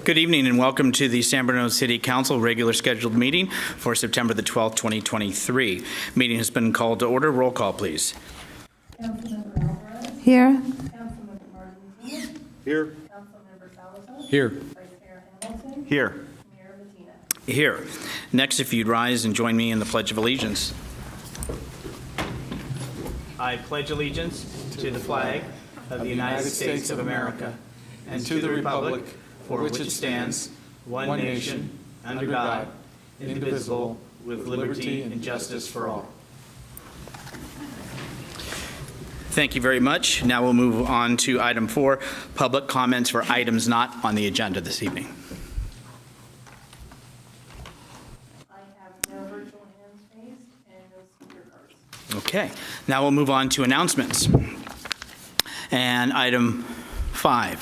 Good evening and welcome to the San Bruno City Council regular scheduled meeting for September the 12th, 2023. Meeting has been called to order. Roll call, please. Councilmember Alvarez. Here. Councilmember Martin. Here. Councilmember Salazar. Here. Vice Mayor Hamilton. Here. Mayor Medina. Here. Next, if you'd rise and join me in the Pledge of Allegiance. I pledge allegiance to the flag of the United States of America and to the republic for which it stands, one nation, under God, indivisible, with liberty and justice for all. Thank you very much. Now we'll move on to item 4, public comments for items not on the agenda this evening. I have no virtual hands raised and no speaker cards. Okay, now we'll move on to announcements. And item 5.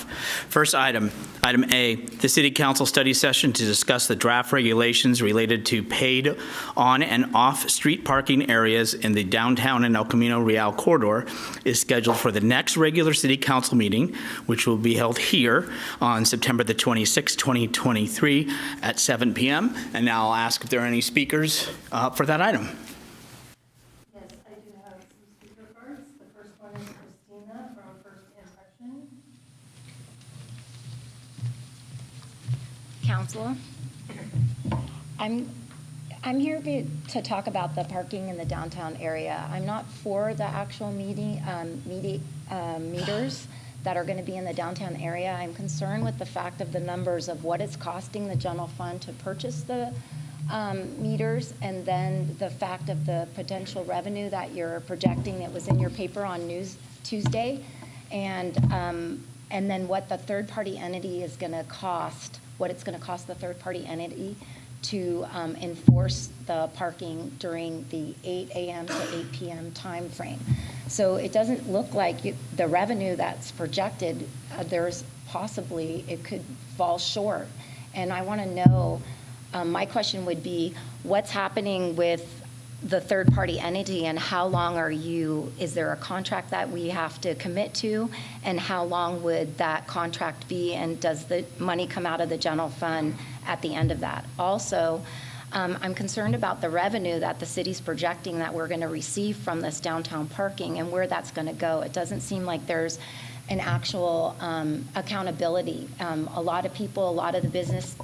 First item A, the City Council study session to discuss the draft regulations related to paid on and off street parking areas in the downtown and El Camino Real corridor is scheduled for the next regular City Council meeting, which will be held here on September the 26th, 2023 at 7 p.m. And now I'll ask if there are any speakers for that item. Yes, I do have some speaker cards. The first one is Christina from First Impression. Council, I'm here to talk about the parking in the downtown area. I'm not for the actual meters that are going to be in the downtown area. I'm concerned with the fact of the numbers of what it's costing the general fund to purchase the meters, and then the fact of the potential revenue that you're projecting. It was in your paper on News Tuesday, and then what the third-party entity is going to cost. What it's going to cost the third-party entity to enforce the parking during the 8 a.m. to 8 p.m. time frame. So it doesn't look like the revenue that's projected, there's possibly, it could fall short. And I want to know, my question would be, what's happening with the third-party entity, and how long is there a contract that we have to commit to, and how long would that contract be, and does the money come out of the general fund at the end of that? Also, I'm concerned about the revenue that the city's projecting that we're going to receive from this downtown parking and where that's going to go. It doesn't seem like there's an actual accountability. A lot of the business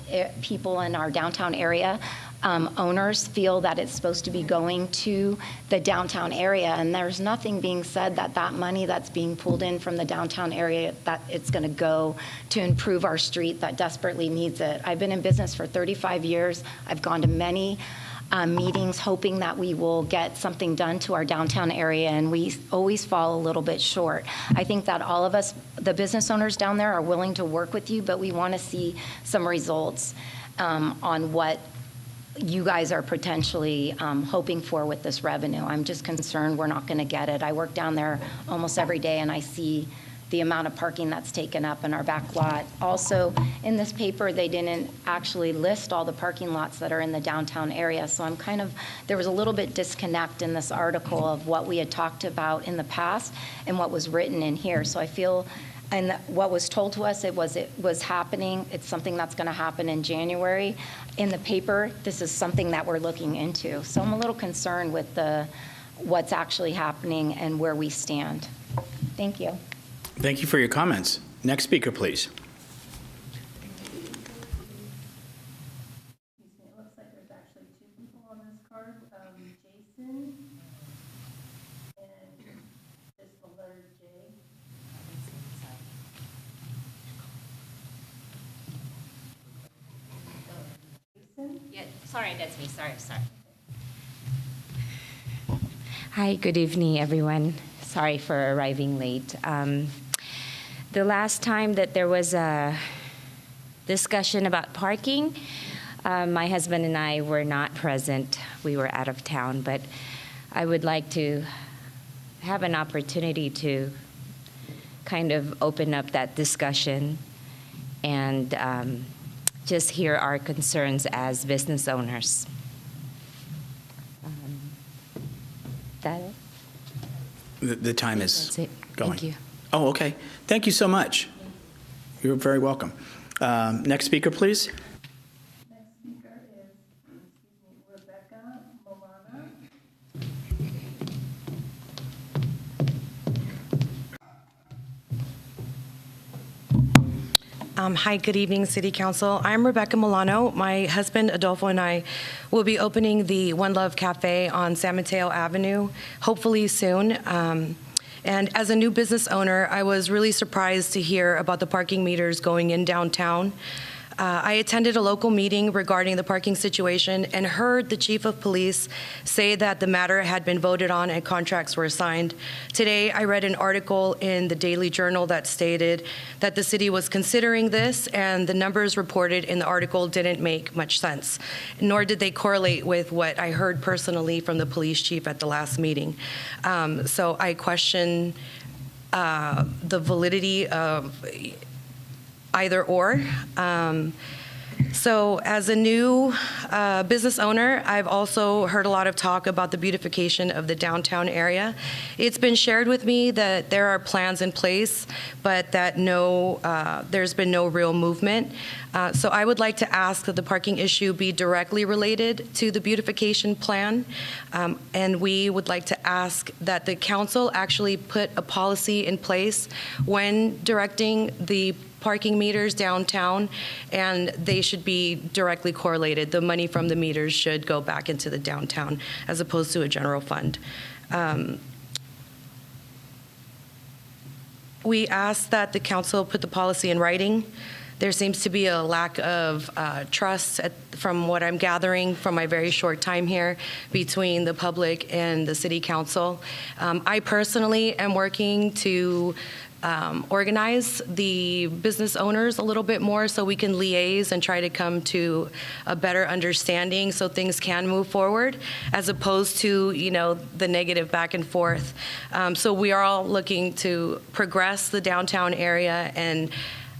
people in our downtown area, owners feel that it's supposed to be going to the downtown area, and there's nothing being said that money that's being pulled in from the downtown area, that it's going to go to improve our street that desperately needs it. I've been in business for 35 years. I've gone to many meetings hoping that we will get something done to our downtown area, and we always fall a little bit short. I think that all of us, the business owners down there, are willing to work with you, but we want to see some results on what you guys are potentially hoping for with this revenue. I'm just concerned we're not going to get it. I work down there almost every day, and I see the amount of parking that's taken up in our back lot. Also, in this paper, they didn't actually list all the parking lots that are in the downtown area. So there was a little bit disconnect in this article of what we had talked about in the past and what was written in here. So I feel, and what was told to us, it was happening. It's something that's going to happen in January. In the paper, this is something that we're looking into. So I'm a little concerned with what's actually happening and where we stand. Thank you. Thank you for your comments. Next speaker, please. It looks like there's actually 2 people on this card. Jason and just the letter J. Jason? Yeah, sorry, that's me. Sorry. Hi, good evening, everyone. Sorry for arriving late. The last time that there was a discussion about parking, my husband and I were not present. We were out of town, but I would like to have an opportunity to kind of open up that discussion and just hear our concerns as business owners. That it? The time is That's it. going. Thank you. Oh, okay. Thank you so much. You're very welcome. Next speaker, please. Next speaker is, Rebecca Milano. Hi, good evening, City Council. I'm Rebecca Milano. My husband, Adolfo, and I will be opening the One Love Cafe on San Mateo Avenue, hopefully soon. And as a new business owner, I was really surprised to hear about the parking meters going in downtown. I attended a local meeting regarding the parking situation and heard the chief of police say that the matter had been voted on and contracts were signed. Today, I read an article in the Daily Journal that stated that the city was considering this, and the numbers reported in the article didn't make much sense, nor did they correlate with what I heard personally from the police chief at the last meeting. So I question the validity of either or. So as a new business owner, I've also heard a lot of talk about the beautification of the downtown area. It's been shared with me that there are plans in place, but that there's been no real movement. So I would like to ask that the parking issue be directly related to the beautification plan. And we would like to ask that the council actually put a policy in place when directing the parking meters downtown, and they should be directly correlated. The money from the meters should go back into the downtown as opposed to a general fund. We ask that the council put the policy in writing. There seems to be a lack of trust from what I'm gathering from my very short time here between the public and the city council. I personally am working to organize the business owners a little bit more so we can liaise and try to come to a better understanding so things can move forward as opposed to, the negative back and forth. So we are all looking to progress the downtown area and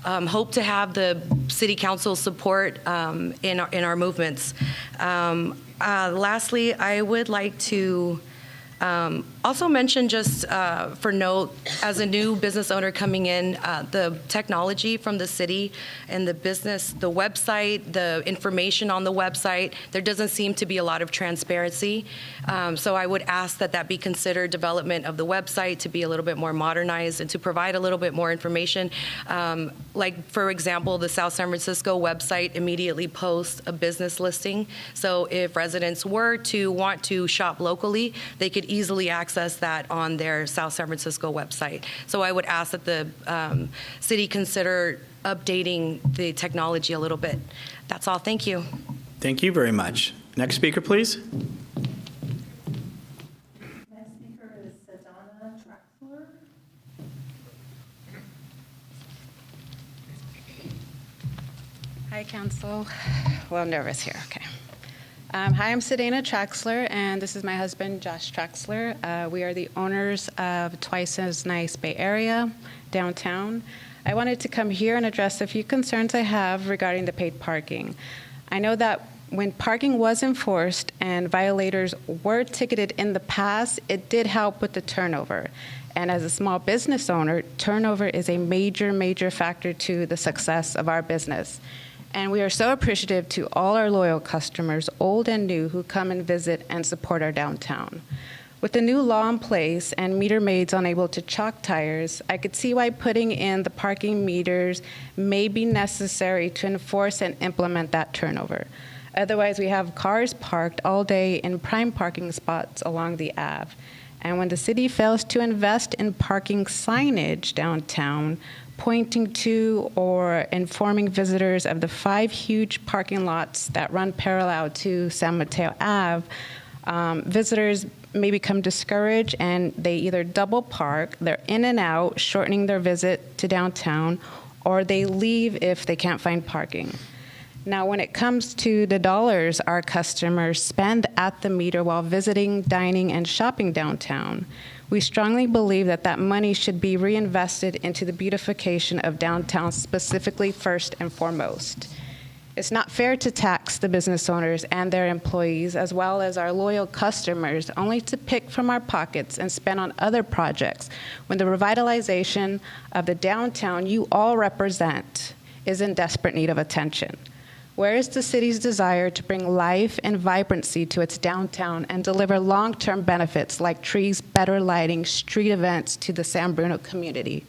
hope to have the city council support in our movements. Lastly, I would like to also mention just for note, as a new business owner coming in, the technology from the city and the business, the website, the information on the website, there doesn't seem to be a lot of transparency. So I would ask that that be considered development of the website to be a little bit more modernized and to provide a little bit more information. Like, for example, the South San Francisco website immediately posts a business listing. So if residents were to want to shop locally, they could easily access that on their South San Francisco website. So I would ask that the city consider updating the technology a little bit. That's all. Thank you. Thank you very much. Next speaker, please. Next speaker is Sedana Traxler. Hi, Council. A little nervous here. Okay. Hi, I'm Sedana Traxler, and this is my husband, Josh Traxler. We are the owners of Twice as Nice Bay Area, downtown. I wanted to come here and address a few concerns I have regarding the paid parking. I know that when parking was enforced and violators were ticketed in the past, it did help with the turnover. And as a small business owner, turnover is a major, major factor to the success of our business. And we are so appreciative to all our loyal customers, old and new, who come and visit and support our downtown. With the new law in place and meter maids unable to chalk tires, I could see why putting in the parking meters may be necessary to enforce and implement that turnover. Otherwise, we have cars parked all day in prime parking spots along the Ave. And when the city fails to invest in parking signage downtown, pointing to or informing visitors of the 5 huge parking lots that run parallel to San Mateo Ave, visitors may become discouraged and they either double park, they're in and out, shortening their visit to downtown, or they leave if they can't find parking. Now, when it comes to the dollars our customers spend at the meter while visiting, dining, and shopping downtown, we strongly believe that that money should be reinvested into the beautification of downtown, specifically first and foremost. It's not fair to tax the business owners and their employees, as well as our loyal customers, only to pick from our pockets and spend on other projects when the revitalization of the downtown you all represent is in desperate need of attention? Where is the city's desire to bring life and vibrancy to its downtown and deliver long-term benefits like trees, better lighting, street events to the San Bruno community?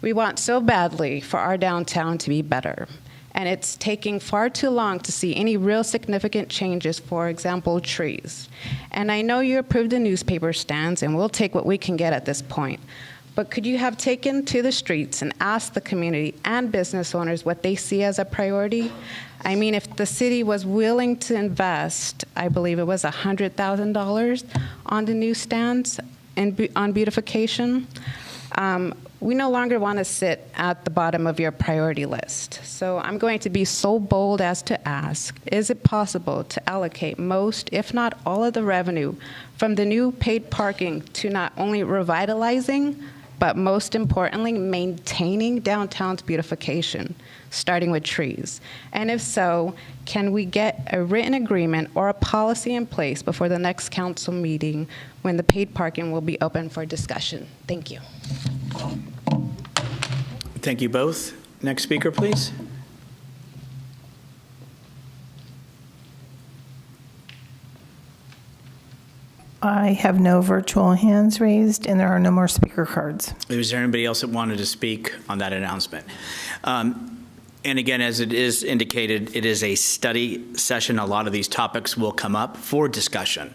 We want so badly for our downtown to be better, and it's taking far too long to see any real significant changes, for example, trees. And I know you approved the newspaper stands, and we'll take what we can get at this point. But could you have taken to the streets and asked the community and business owners what they see as a priority? I mean, if the city was willing to invest, I believe it was $100,000 on the newsstands and on beautification, we no longer want to sit at the bottom of your priority list. So I'm going to be so bold as to ask, is it possible to allocate most, if not all of the revenue from the new paid parking to not only revitalizing, but most importantly, maintaining downtown's beautification, starting with trees? And if so, can we get a written agreement or a policy in place before the next council meeting when the paid parking will be open for discussion? Thank you. Thank you both. Next speaker, please. I have no virtual hands raised, and there are no more speaker cards. Is there anybody else that wanted to speak on that announcement? And again, as it is indicated, it is a study session. A lot of these topics will come up for discussion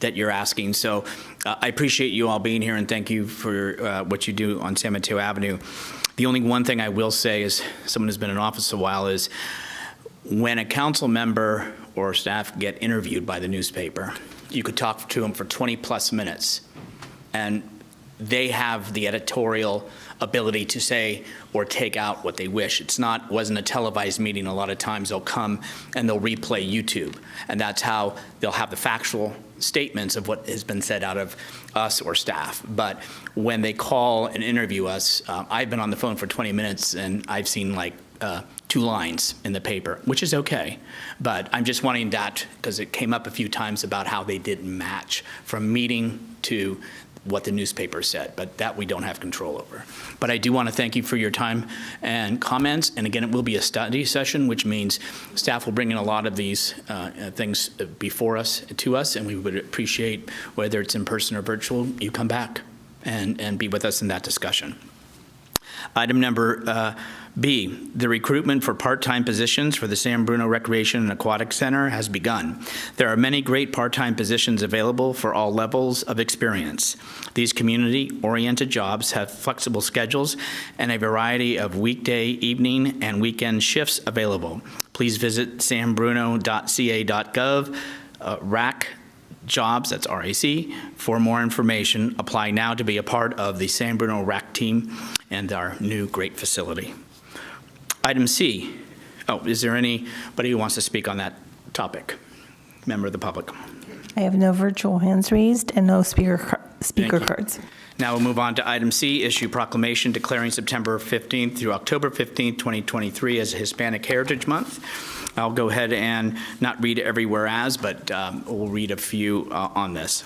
that you're asking. So I appreciate you all being here, and thank you for what you do on San Mateo Avenue. The only one thing I will say, is someone who's been in office a while, is when a council member or staff get interviewed by the newspaper, you could talk to them for 20 plus minutes, and they have the editorial ability to say or take out what they wish. Wasn't a televised meeting. A lot of times they'll come and they'll replay YouTube, and that's how they'll have the factual statements of what has been said out of us or staff. But when they call and interview us, I've been on the phone for 20 minutes and I've seen like 2 lines in the paper, which is okay. But I'm just wanting that, because it came up a few times about how they didn't match from meeting to what the newspaper said, but that we don't have control over. But I do want to thank you for your time and comments. And again, it will be a study session, which means staff will bring in a lot of these things before us, to us, and we would appreciate, whether it's in person or virtual, you come back and be with us in that discussion. Item number B, the recruitment for part-time positions for the San Bruno Recreation and Aquatic Center has begun. There are many great part-time positions available for all levels of experience. These community-oriented jobs have flexible schedules and a variety of weekday, evening, and weekend shifts available. Please visit sanbruno.ca.gov, RAC Jobs, that's RAC, for more information. Apply now to be a part of the San Bruno RAC team and our new great facility. Item C. Is there anybody who wants to speak on that topic? Member of the public. I have no virtual hands raised and no speaker cards. Now we'll move on to item C, issue proclamation declaring September 15th through October 15th, 2023 as Hispanic Heritage Month. I'll go ahead and not read every whereas, but we'll read a few on this.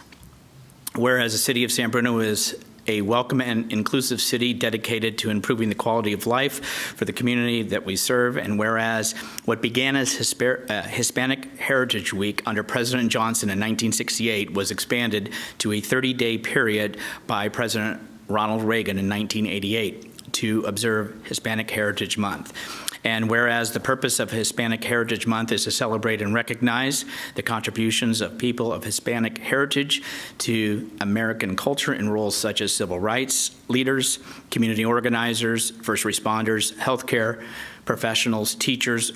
Whereas the city of San Bruno is a welcome and inclusive city dedicated to improving the quality of life for the community that we serve, and whereas what began as Hispanic Heritage Week under President Johnson in 1968 was expanded to a 30-day period by President Ronald Reagan in 1988 to observe Hispanic Heritage Month. And whereas the purpose of Hispanic Heritage Month is to celebrate and recognize the contributions of people of Hispanic heritage to American culture in roles such as civil rights leaders, community organizers, first responders, healthcare professionals, teachers,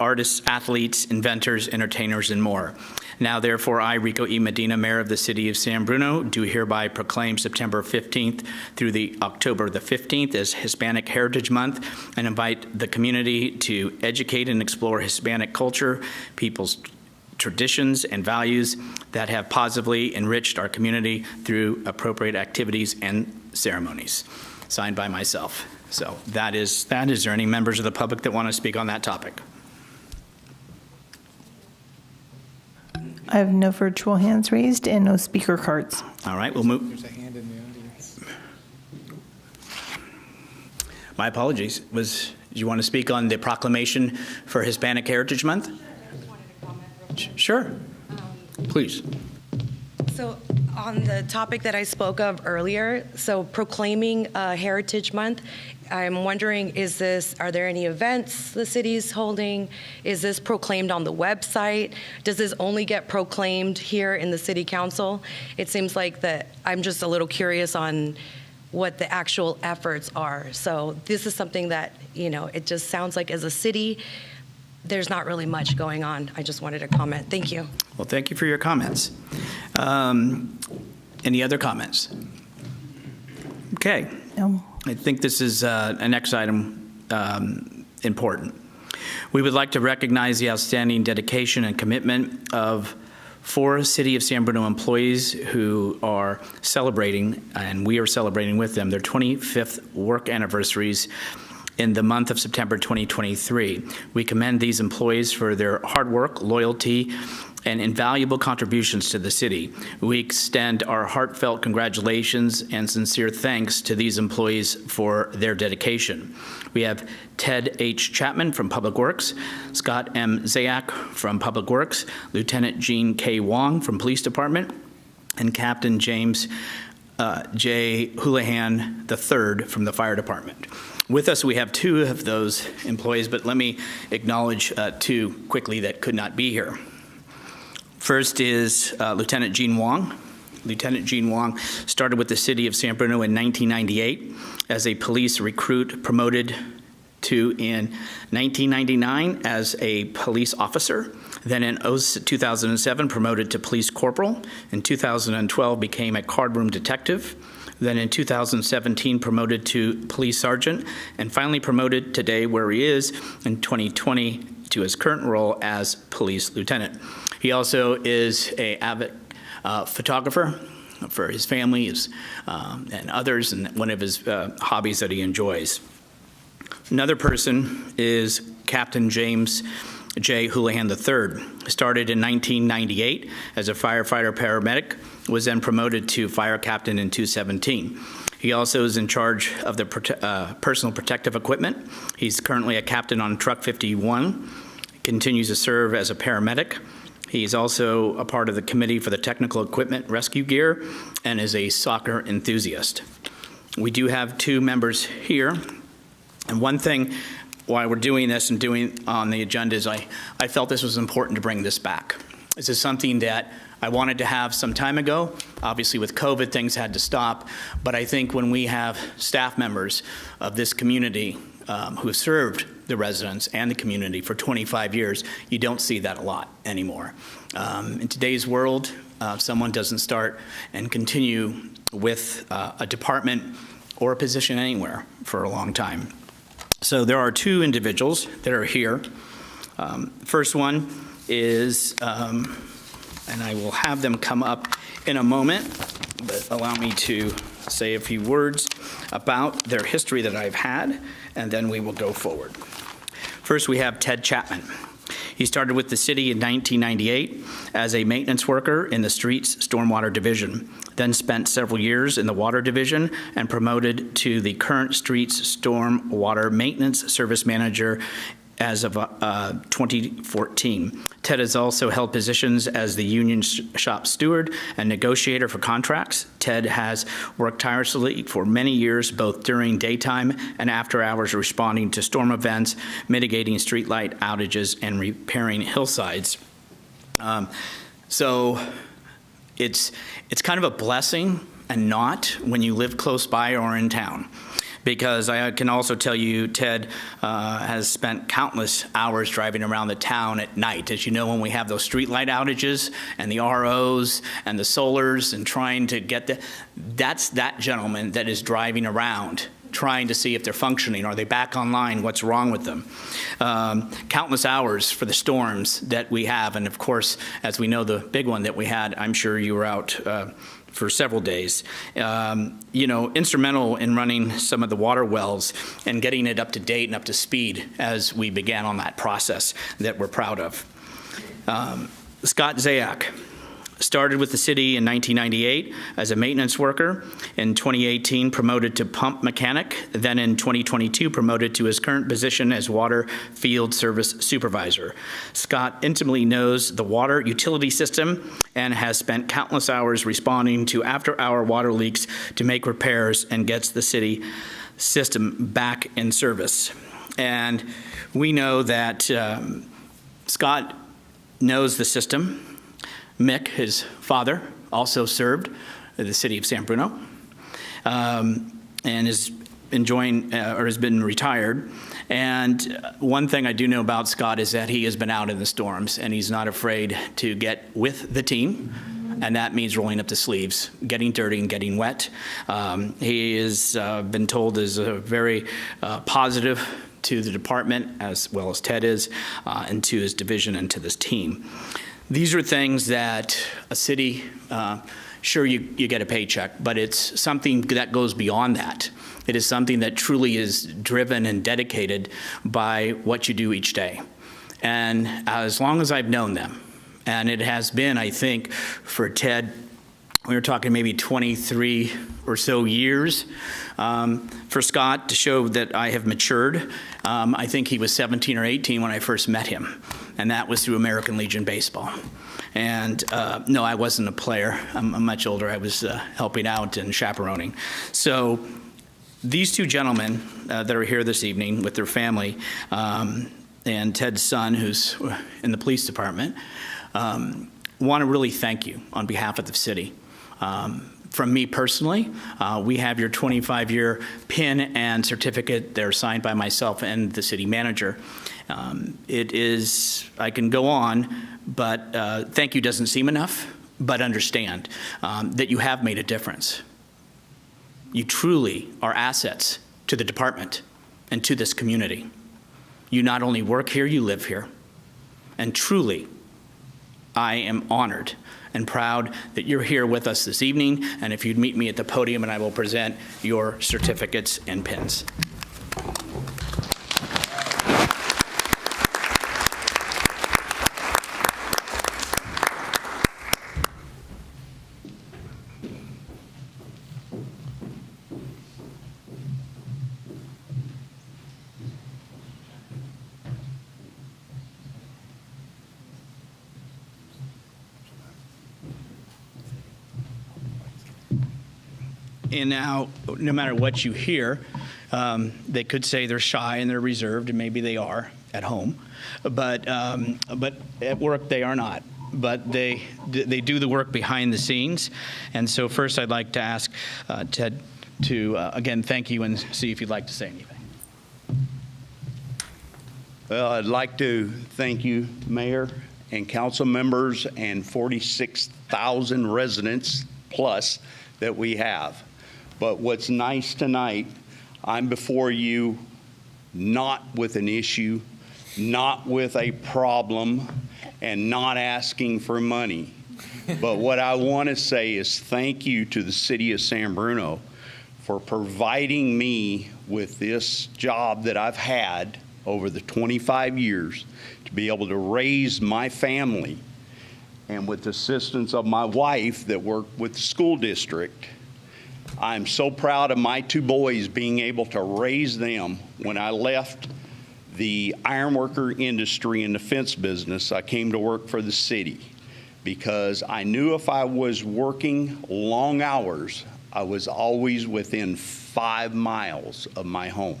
artists, athletes, inventors, entertainers, and more. Now, therefore, I, Rico E. Medina, Mayor of the City of San Bruno, do hereby proclaim September 15th through the October the 15th as Hispanic Heritage Month, and invite the community to educate and explore Hispanic culture, people's traditions, and values that have positively enriched our community through appropriate activities and ceremonies. Signed by myself. So that is. Is there any members of the public that want to speak on that topic? I have no virtual hands raised and no speaker cards. All right, we'll move. There's a hand in the audience. My apologies. Was you want to speak on the proclamation for Hispanic Heritage Month? Sure. Please. So on the topic that I spoke of earlier, so proclaiming Heritage Month, I'm wondering, are there any events the city's holding? Is this proclaimed on the website? Does this only get proclaimed here in the city council? It seems like that I'm just a little curious on what the actual efforts are. So this is something that, it just sounds like as a city, there's not really much going on. I just wanted to comment. Thank you. Well, thank you for your comments. Any other comments? Okay. No. I think this is a next item important. We would like to recognize the outstanding dedication and commitment of 4 City of San Bruno employees who are celebrating, and we are celebrating with them, their 25th work anniversaries in the month of September 2023. We commend these employees for their hard work, loyalty, and invaluable contributions to the city. We extend our heartfelt congratulations and sincere thanks to these employees for their dedication. We have Ted H. Chapman from Public Works, Scott M. Zayak from Public Works, Lieutenant Gene K. Wong from Police Department, and Captain James J. Houlihan III from the Fire Department. With us, we have 2 of those employees, but let me acknowledge 2 quickly that could not be here. First is Lieutenant Gene Wong. Lieutenant Gene Wong started with the City of San Bruno in 1998 as a police recruit, promoted to in 1999 as a police officer. Then in 2007, promoted to police corporal. In 2012, became a cardroom detective. Then in 2017, promoted to police sergeant, and finally promoted today, where he is in 2020, to his current role as police lieutenant. He also is an avid photographer for his family and others, and one of his hobbies that he enjoys. Another person is Captain James J. Houlihan III. Started in 1998 as a firefighter paramedic, was then promoted to fire captain in 2017. He also is in charge of the personal protective equipment. He's currently a captain on Truck 51, continues to serve as a paramedic. He's also a part of the committee for the technical equipment rescue gear and is a soccer enthusiast. We do have 2 members here. And one thing why we're doing this and doing on the agenda is I felt this was important to bring this back. This is something that I wanted to have some time ago. Obviously with COVID, things had to stop. But I think when we have staff members of this community who have served the residents and the community for 25 years, you don't see that a lot anymore. In today's world, someone doesn't start and continue with a department or a position anywhere for a long time. So there are 2 individuals that are here. First one is, and I will have them come up in a moment, but allow me to say a few words about their history that I've had, and then we will go forward. First, we have Ted Chapman. He started with the city in 1998 as a maintenance worker in the streets stormwater division, then spent several years in the water division and promoted to the current streets stormwater maintenance service manager as of 2014. Ted has also held positions as the union shop steward and negotiator for contracts. Ted has worked tirelessly for many years, both during daytime and after hours, responding to storm events, mitigating streetlight outages, and repairing hillsides. So it's kind of a blessing and not when you live close by or in town. Because I can also tell you, Ted has spent countless hours driving around the town at night. As you know, when we have those streetlight outages and the ROs and the solars and trying to get that's that gentleman that is driving around trying to see if they're functioning. Are they back online? What's wrong with them? Countless hours for the storms that we have. And of course, as we know, the big one that we had, I'm sure you were out for several days, instrumental in running some of the water wells and getting it up to date and up to speed as we began on that process that we're proud of. Scott Zayak. Started with the city in 1998 as a maintenance worker. In 2018, promoted to pump mechanic. Then in 2022, promoted to his current position as water field service supervisor. Scott intimately knows the water utility system and has spent countless hours responding to after-hour water leaks to make repairs and gets the city system back in service. And we know that Scott knows the system. Mick, his father, also served the city of San Bruno and is enjoying or has been retired. And one thing I do know about Scott is that he has been out in the storms and he's not afraid to get with the team. And that means rolling up the sleeves, getting dirty and getting wet. He has been told is a very positive to the department, as well as Ted is, and to his division and to this team. These are things that a city, sure, you get a paycheck, but it's something that goes beyond that. It is something that truly is driven and dedicated by what you do each day. And as long as I've known them, and it has been, I think, for Ted, we were talking maybe 23 or so years. For Scott, to show that I have matured, I think he was 17 or 18 when I first met him, and that was through American Legion Baseball. And no, I wasn't a player. I'm much older. I was helping out and chaperoning. So these two gentlemen that are here this evening with their family, and Ted's son, who's in the police department, want to really thank you on behalf of the city. From me personally, we have your 25-year PIN and certificate. They're signed by myself and the city manager. It is, I can go on, but thank you doesn't seem enough, but understand that you have made a difference. You truly are assets to the department and to this community. You not only work here, you live here. And truly, I am honored and proud that you're here with us this evening, and if you'd meet me at the podium and I will present your certificates and pins. And now, no matter what you hear, they could say they're shy and they're reserved, and maybe they are at home, but at work they are not. But they do the work behind the scenes. And so first I'd like to ask Ted to, again, thank you and see if you'd like to say anything. Well, I'd like to thank you, Mayor and council members and 46,000 residents plus that we have. But what's nice tonight, I'm before you not with an issue, not with a problem, and not asking for money. But what I want to say is thank you to the city of San Bruno for providing me with this job that I've had over the 25 years to be able to raise my family, and with the assistance of my wife that worked with the school district. I'm so proud of my two boys being able to raise them. When I left the ironworker industry and the fence business, I came to work for the city because I knew if I was working long hours, I was always within 5 miles of my home.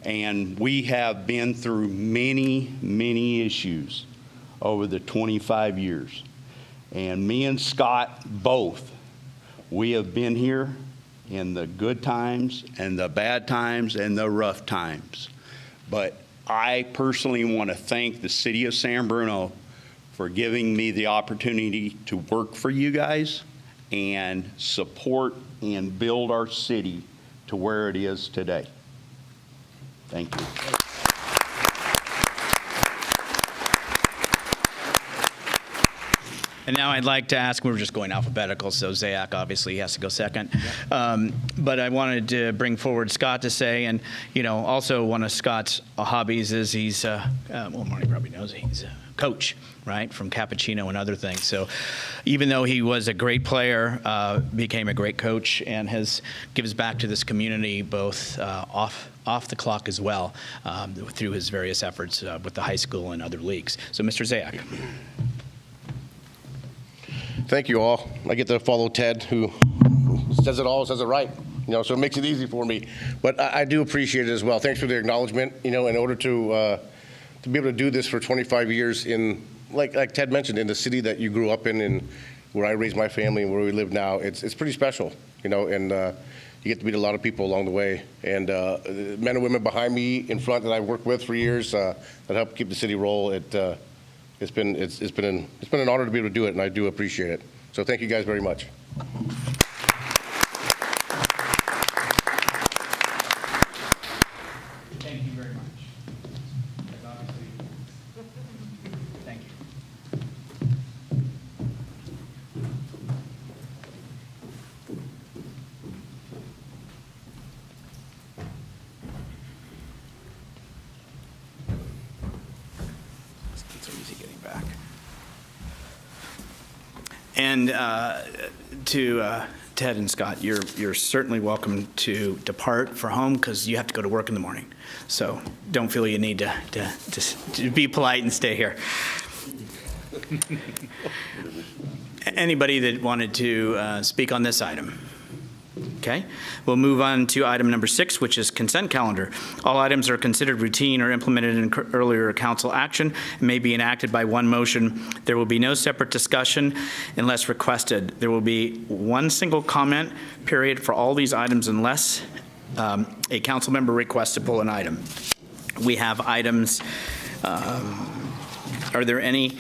And we have been through many, many issues over the 25 years. And me and Scott both, we have been here in the good times and the bad times and the rough times. But I personally want to thank the city of San Bruno for giving me the opportunity to work for you guys and support and build our city to where it is today. Thank you. And now I'd like to ask, we're just going alphabetical, so Zayak obviously has to go second. But I wanted to bring forward Scott to say, and also one of Scott's hobbies is he's, well, Marty probably knows, he's a coach, right, from Cappuccino and other things. So even though he was a great player, became a great coach, and gives back to this community both off the clock as well through his various efforts with the high school and other leagues. So Mr. Zayak. Thank you all. I get to follow Ted, who says it all, says it right, so it makes it easy for me. But I do appreciate it as well. Thanks for the acknowledgement. In order to be able to do this for 25 years in, like Ted mentioned, in the city that you grew up in and where I raised my family and where we live now, it's pretty special, and you get to meet a lot of people along the way. And men and women behind me, in front, that I've worked with for years, that help keep the city roll. It's been an honor to be able to do it, and I do appreciate it. So thank you guys very much. Thank you very much. Thank you. It's so easy getting back. And to Ted and Scott, you're certainly welcome to depart for home because you have to go to work in the morning. So don't feel you need to be polite and stay here. Anybody that wanted to speak on this item? Okay, we'll move on to item number 6, which is consent calendar. All items are considered routine or implemented in earlier council action and may be enacted by one motion. There will be no separate discussion unless requested. There will be one single comment period for all these items unless a council member requests to pull an item. We have items, are there any,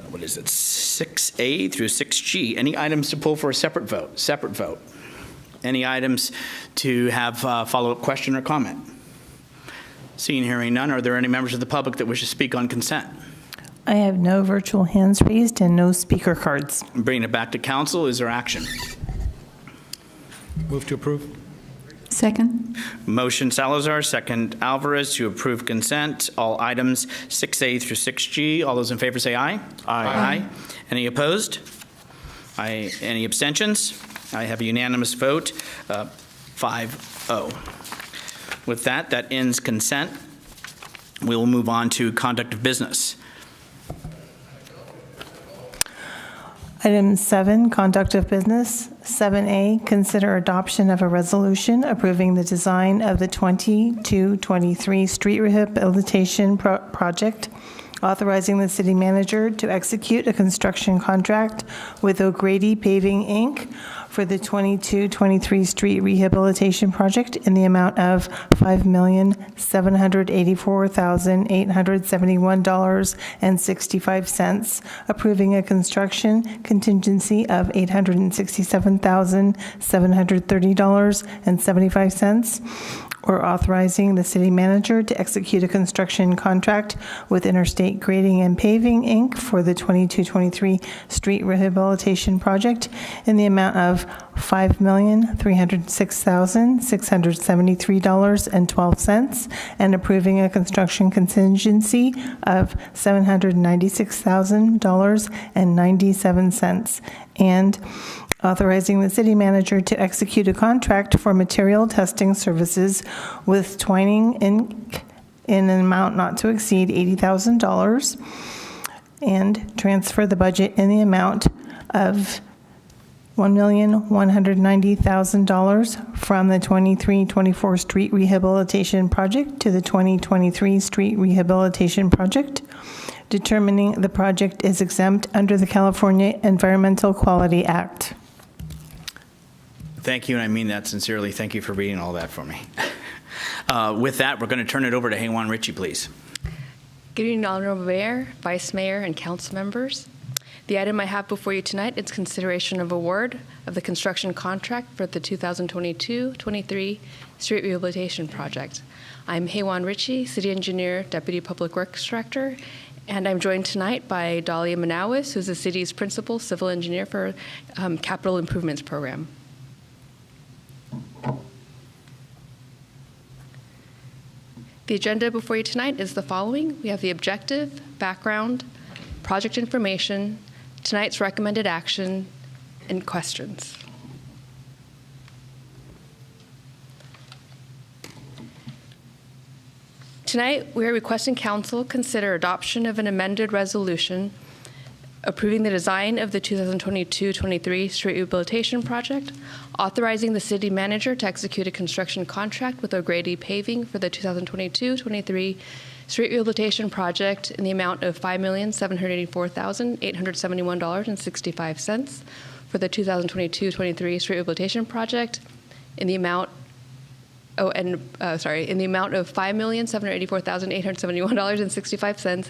what is it, 6A through 6G? Any items to pull for a separate vote? Separate vote. Any items to have a follow-up question or comment? Seeing, hearing none, are there any members of the public that wish to speak on consent? I have no virtual hands raised and no speaker cards. Bringing it back to council, is there action? Move to approve. Second. Motion Salazar, second Alvarez to approve consent. All items 6A through 6G. All those in favor say aye. Aye. Any opposed? Any abstentions? I have a unanimous vote, 5-0. With that, that ends consent. We will move on to conduct of business. Item 7, conduct of business. 7A, consider adoption of a resolution approving the design of the 22-23 street rehabilitation project, authorizing the city manager to execute a construction contract with O'Grady Paving, Inc. for the 22-23 street rehabilitation project in the amount of $5,784,871.65, approving a construction contingency of $867,730.75, or authorizing the city manager to execute a construction contract with Interstate Grading and Paving, Inc. for the 22-23 street rehabilitation project in the amount of $5,306,673.12, and approving a construction contingency of $796,000.97, and authorizing the city manager to execute a contract for material testing services with Twining, Inc. in an amount not to exceed $80,000, and transfer the budget in the amount of $1,190,000 from the 23-24 street rehabilitation project to the 2023 street rehabilitation project, determining the project is exempt under the California Environmental Quality Act. Thank you, and I mean that sincerely. Thank you for reading all that for me. With that, we're going to turn it over to Haywan Ritchie, please. Good evening, Honorable Mayor, Vice Mayor, and Council members. The item I have before you tonight is consideration of award of the construction contract for the 2022-23 street rehabilitation project. I'm Haywan Ritchie, City Engineer, Deputy Public Works Director, And I'm joined tonight by Dahlia Manawis, who's the city's principal civil engineer for Capital Improvements Program. The agenda before you tonight is the following. We have the objective, background, project information, tonight's recommended action, and questions. Tonight, we are requesting council consider adoption of an amended resolution approving the design of the 2022-23 street rehabilitation project, authorizing the city manager to execute a construction contract with O'Grady Paving for the 2022-23 street rehabilitation project in the amount of $5,784,871.65 for the 2022-23 street rehabilitation project in the amount in the amount of $5,784,871.65,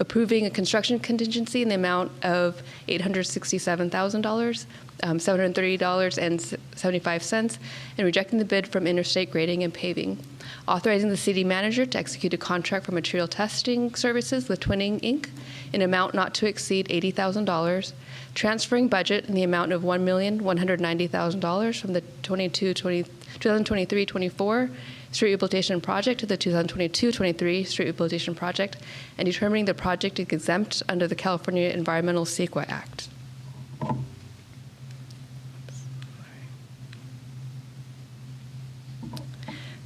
approving a construction contingency in the amount of $867,000, $730.75, and rejecting the bid from Interstate Grading and Paving. Authorizing the city manager to execute a contract for material testing services with Twinning, Inc. in an amount not to exceed $80,000, transferring budget in the amount of $1,190,000 from the 2023-24 street rehabilitation project to the 2022-23 street rehabilitation project, and determining the project is exempt under the California Environmental CEQA Act.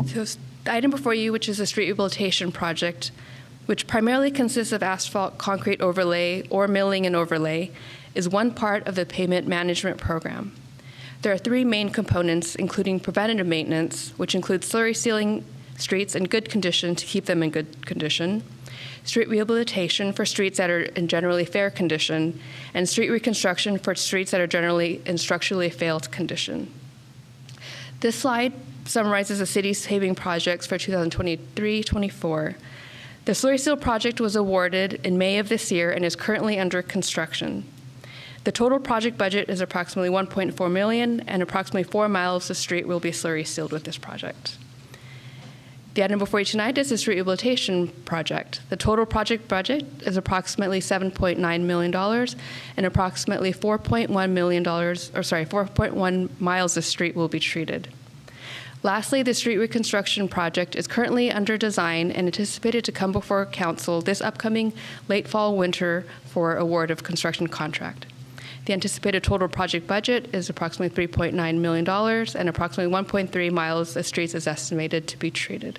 So the item before you, which is a street rehabilitation project, which primarily consists of asphalt, concrete overlay, or milling and overlay, is one part of the pavement management program. There are three main components, including preventative maintenance, which includes slurry sealing streets in good condition to keep them in good condition, street rehabilitation for streets that are in generally fair condition, and street reconstruction for streets that are generally in structurally failed condition. This slide summarizes the city's paving projects for 2023-24. The slurry seal project was awarded in May of this year and is currently under construction. The total project budget is approximately $1.4 million, and approximately 4 miles of street will be slurry sealed with this project. The item before you tonight is the street rehabilitation project. The total project budget is approximately $7.9 million, and approximately $4.1 miles of street will be treated. Lastly, the street reconstruction project is currently under design and anticipated to come before council this upcoming late fall winter for award of construction contract. The anticipated total project budget is approximately $3.9 million, and approximately 1.3 miles of streets is estimated to be treated.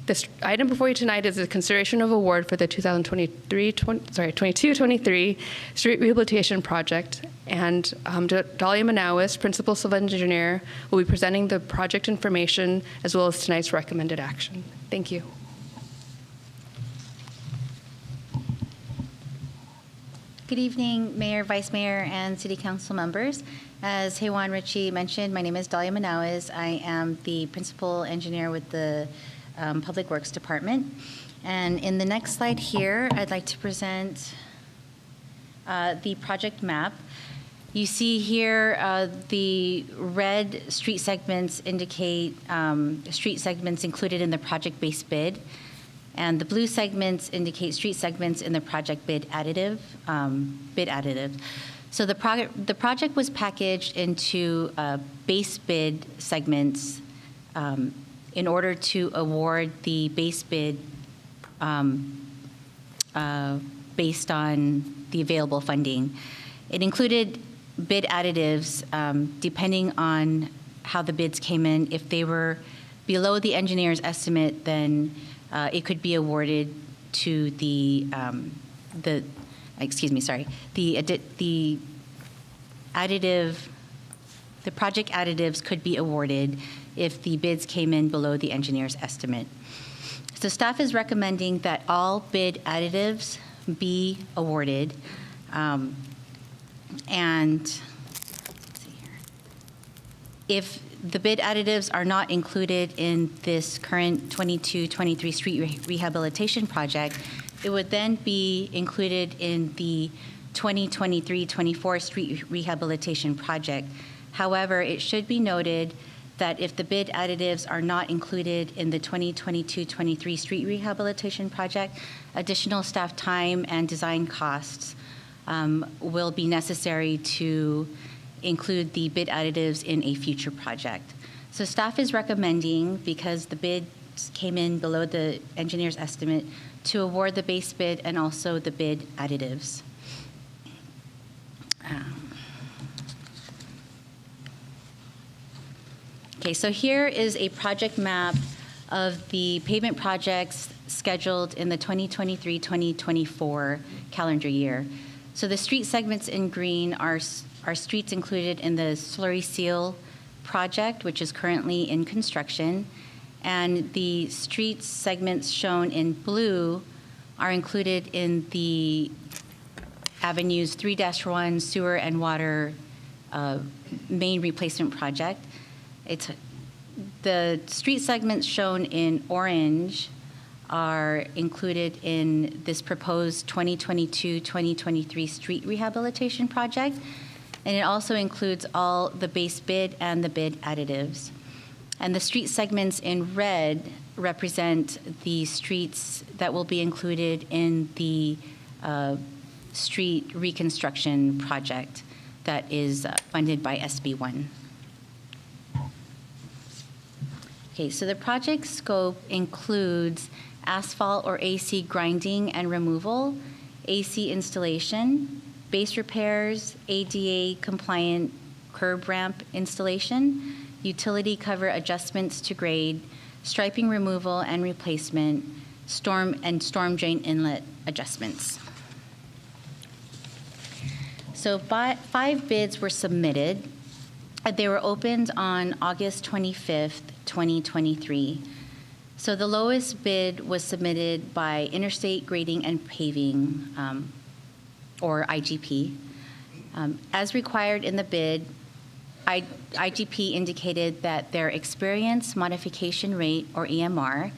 This item before you tonight is a consideration of award for the 2022-23 street rehabilitation project, and Dahlia Manawis, Principal Civil Engineer, will be presenting the project information as well as tonight's recommended action. Thank you. Good evening, Mayor, Vice Mayor, and City Council members. As Haywan Ritchie mentioned, my name is Dahlia Manawis. I am the Principal Engineer with the Public Works Department. And in the next slide here, I'd like to present the project map. You see here the red street segments indicate street segments included in the project base bid, and the blue segments indicate street segments in the project bid additive. So the project was packaged into base bid segments in order to award the base bid based on the available funding. It included bid additives depending on how the bids came in. If they were below the engineer's estimate, then it could be awarded to the project additives could be awarded if the bids came in below the engineer's estimate. So staff is recommending that all bid additives be awarded. And let's see here. If the bid additives are not included in this current 22-23 street rehabilitation project, it would then be included in the 2023-24 street rehabilitation project. However, it should be noted that if the bid additives are not included in the 2022-23 street rehabilitation project, additional staff time and design costs will be necessary to include the bid additives in a future project. So staff is recommending, because the bids came in below the engineer's estimate, to award the base bid and also the bid additives. Okay, so here is a project map of the pavement projects scheduled in the 2023-2024 calendar year. So the street segments in green are streets included in the slurry seal project, which is currently in construction, and the street segments shown in blue are included in the Avenues 3-1 sewer and water main replacement project. The street segments shown in orange are included in this proposed 2022-2023 street rehabilitation project, and it also includes all the base bid and the bid additives. And the street segments in red represent the streets that will be included in the street reconstruction project that is funded by SB1. Okay, so the project scope includes asphalt or AC grinding and removal, AC installation, base repairs, ADA compliant curb ramp installation, utility cover adjustments to grade, striping removal and replacement, storm drain inlet adjustments. So 5 bids were submitted. They were opened on August 25th, 2023. So the lowest bid was submitted by Interstate Grading and Paving, or IGP. As required in the bid, IGP indicated that their experience modification rate, or EMR,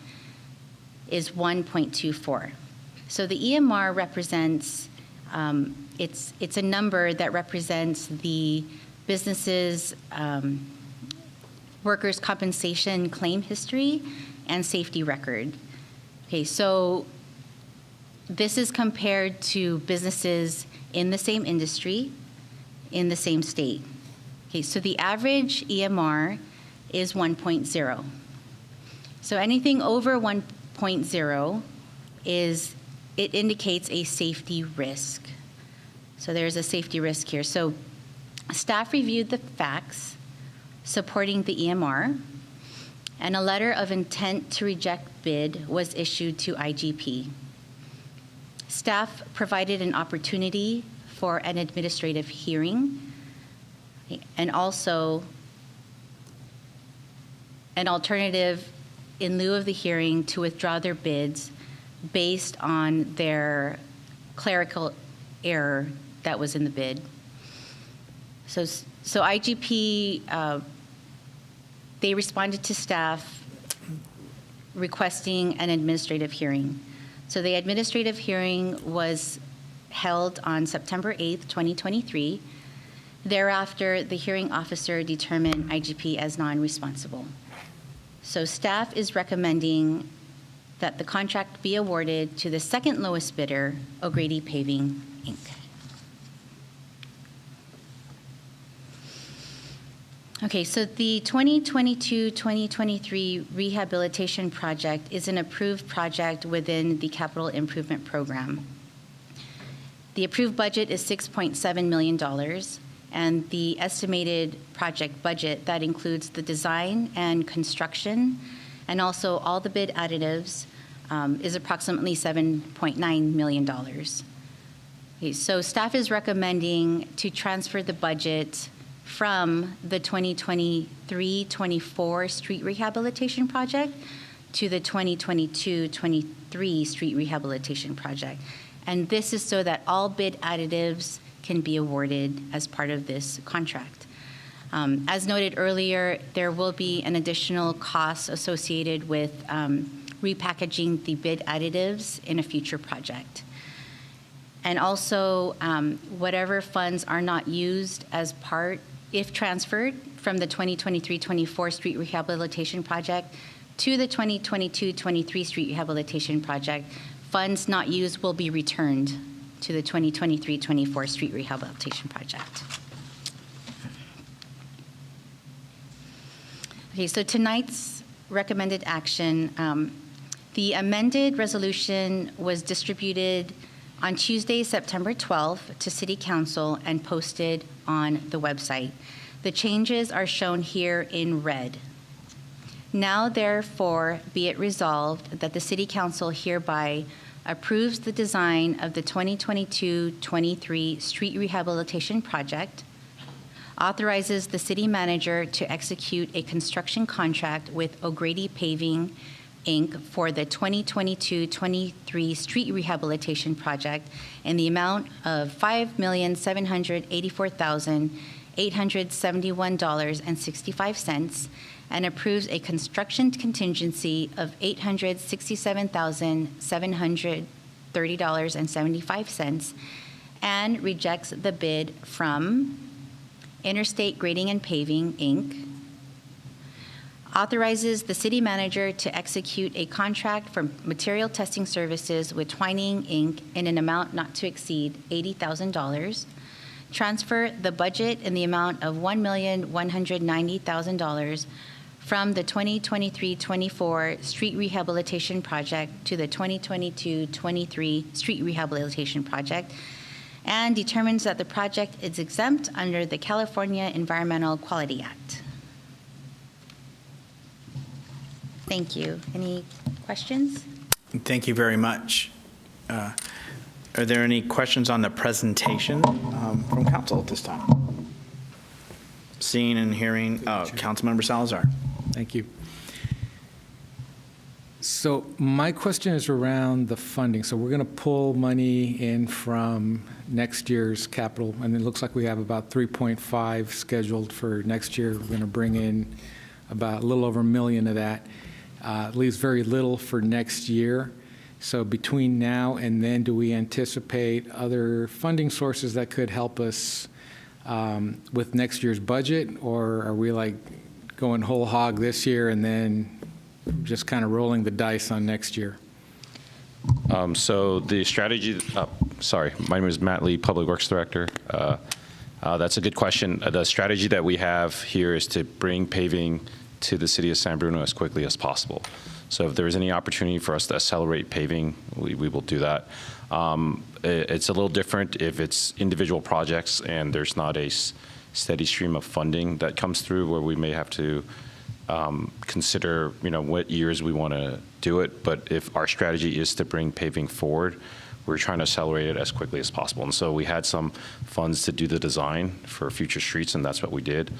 is 1.24. So the EMR represents, it's a number that represents the business's workers' compensation claim history and safety record. Okay, so this is compared to businesses in the same industry, in the same state. Okay, so the average EMR is 1.0. So anything over 1.0 it indicates a safety risk. So there's a safety risk here. So staff reviewed the facts supporting the EMR, and a letter of intent to reject bid was issued to IGP. Staff provided an opportunity for an administrative hearing, and also an alternative in lieu of the hearing to withdraw their bids based on their clerical error that was in the bid. So IGP, they responded to staff requesting an administrative hearing. So the administrative hearing was held on September 8th, 2023. Thereafter, the hearing officer determined IGP as non-responsible. So staff is recommending that the contract be awarded to the second lowest bidder, O'Grady Paving, Inc. Okay, so the 2022-2023 rehabilitation project is an approved project within the capital improvement program. The approved budget is $6.7 million, and the estimated project budget that includes the design and construction and also all the bid additives is approximately $7.9 million. Okay, so staff is recommending to transfer the budget from the 2023-24 street rehabilitation project to the 2022-23 street rehabilitation project. And this is so that all bid additives can be awarded as part of this contract. As noted earlier, there will be an additional cost associated with repackaging the bid additives in a future project. And also, whatever funds are not used as part if transferred from the 2023-24 street rehabilitation project to the 2022-23 street rehabilitation project, funds not used will be returned to the 2023-24 street rehabilitation project. Okay, so tonight's recommended action, the amended resolution was distributed on Tuesday, September 12th to City Council and posted on the website. The changes are shown here in red. Now, therefore, be it resolved that the City Council hereby approves the design of the 2022-23 street rehabilitation project, authorizes the city manager to execute a construction contract with O'Grady Paving, Inc. for the 2022-23 street rehabilitation project in the amount of $5,784,871.65 and approves a construction contingency of $867,730.75 and rejects the bid from Interstate Grading and Paving, Inc., authorizes the city manager to execute a contract for material testing services with Twining, Inc. in an amount not to exceed $80,000, transfer the budget in the amount of $1,190,000 from the 2023-24 street rehabilitation project to the 2022-23 street rehabilitation project, and determines that the project is exempt under the California Environmental Quality Act. Thank you. Any questions? Thank you very much. Are there any questions on the presentation from council at this time? Seeing and hearing, Councilmember Salazar. Thank you. So my question is around the funding. So we're going to pull money in from next year's capital, and it looks like we have about 3.5 scheduled for next year. We're going to bring in about a little over $1 million of that. Leaves very little for next year. So between now and then, do we anticipate other funding sources that could help us with next year's budget, or are we like going whole hog this year and then just kind of rolling the dice on next year? So the strategy, sorry, my name is Matt Lee, Public Works Director. That's a good question. The strategy that we have here is to bring paving to the city of San Bruno as quickly as possible. So if there's any opportunity for us to accelerate paving, we will do that. It's a little different if it's individual projects and there's not a steady stream of funding that comes through, where we may have to consider, what years we want to do it. But if our strategy is to bring paving forward, we're trying to accelerate it as quickly as possible. And so we had some funds to do the design for future streets, and that's what we did.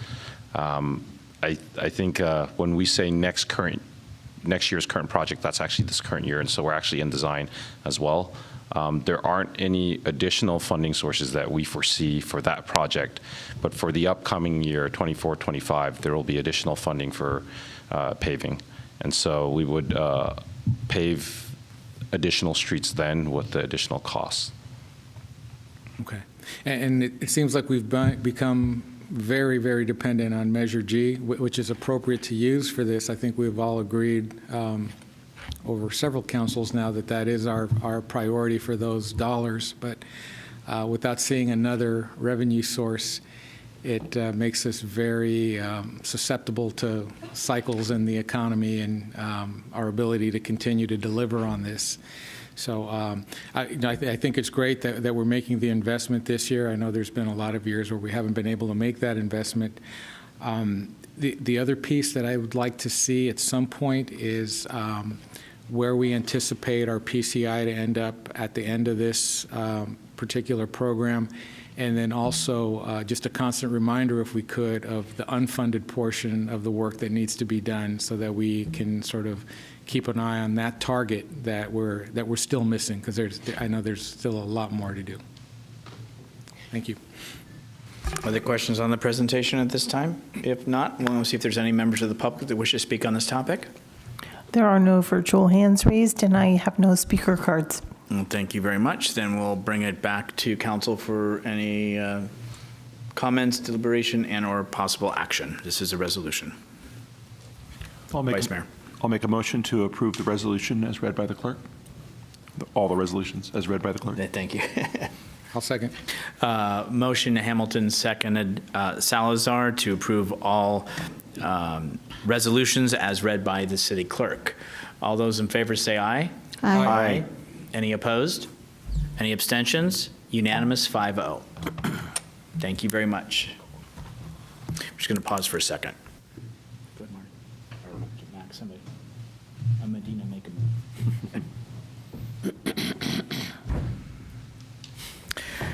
I think when we say next year's current project, that's actually this current year, and so we're actually in design as well. There aren't any additional funding sources that we foresee for that project, but for the upcoming year, 24-25, there will be additional funding for paving. And so we would pave additional streets then with the additional costs. Okay. And it seems like we've become very, very dependent on Measure G, which is appropriate to use for this. I think we've all agreed over several councils now that is our priority for those dollars. But without seeing another revenue source, it makes us very susceptible to cycles in the economy and our ability to continue to deliver on this. So I think it's great that we're making the investment this year. I know there's been a lot of years where we haven't been able to make that investment. The other piece that I would like to see at some point is where we anticipate our PCI to end up at the end of this particular program. And then also just a constant reminder, if we could, of the unfunded portion of the work that needs to be done, so that we can sort of keep an eye on that target that we're still missing, because I know there's still a lot more to do. Thank you. Other questions on the presentation at this time? If not, we'll see if there's any members of the public that wish to speak on this topic. There are no virtual hands raised, and I have no speaker cards. Well, thank you very much. Then we'll bring it back to council for any Comments, deliberation, and/or possible action. This is a resolution. Vice Mayor. I'll make a motion to approve the resolution as read by the clerk. All the resolutions as read by the clerk. Thank you. I'll second. Motion Hamilton, seconded Salazar, to approve all resolutions as read by the city clerk. All those in favor say aye. Aye. Aye. Any opposed? Any abstentions? Unanimous, 5-0. Thank you very much. I'm just going to pause for a second. Go ahead, Mark. Or Max, somebody. Medina, make a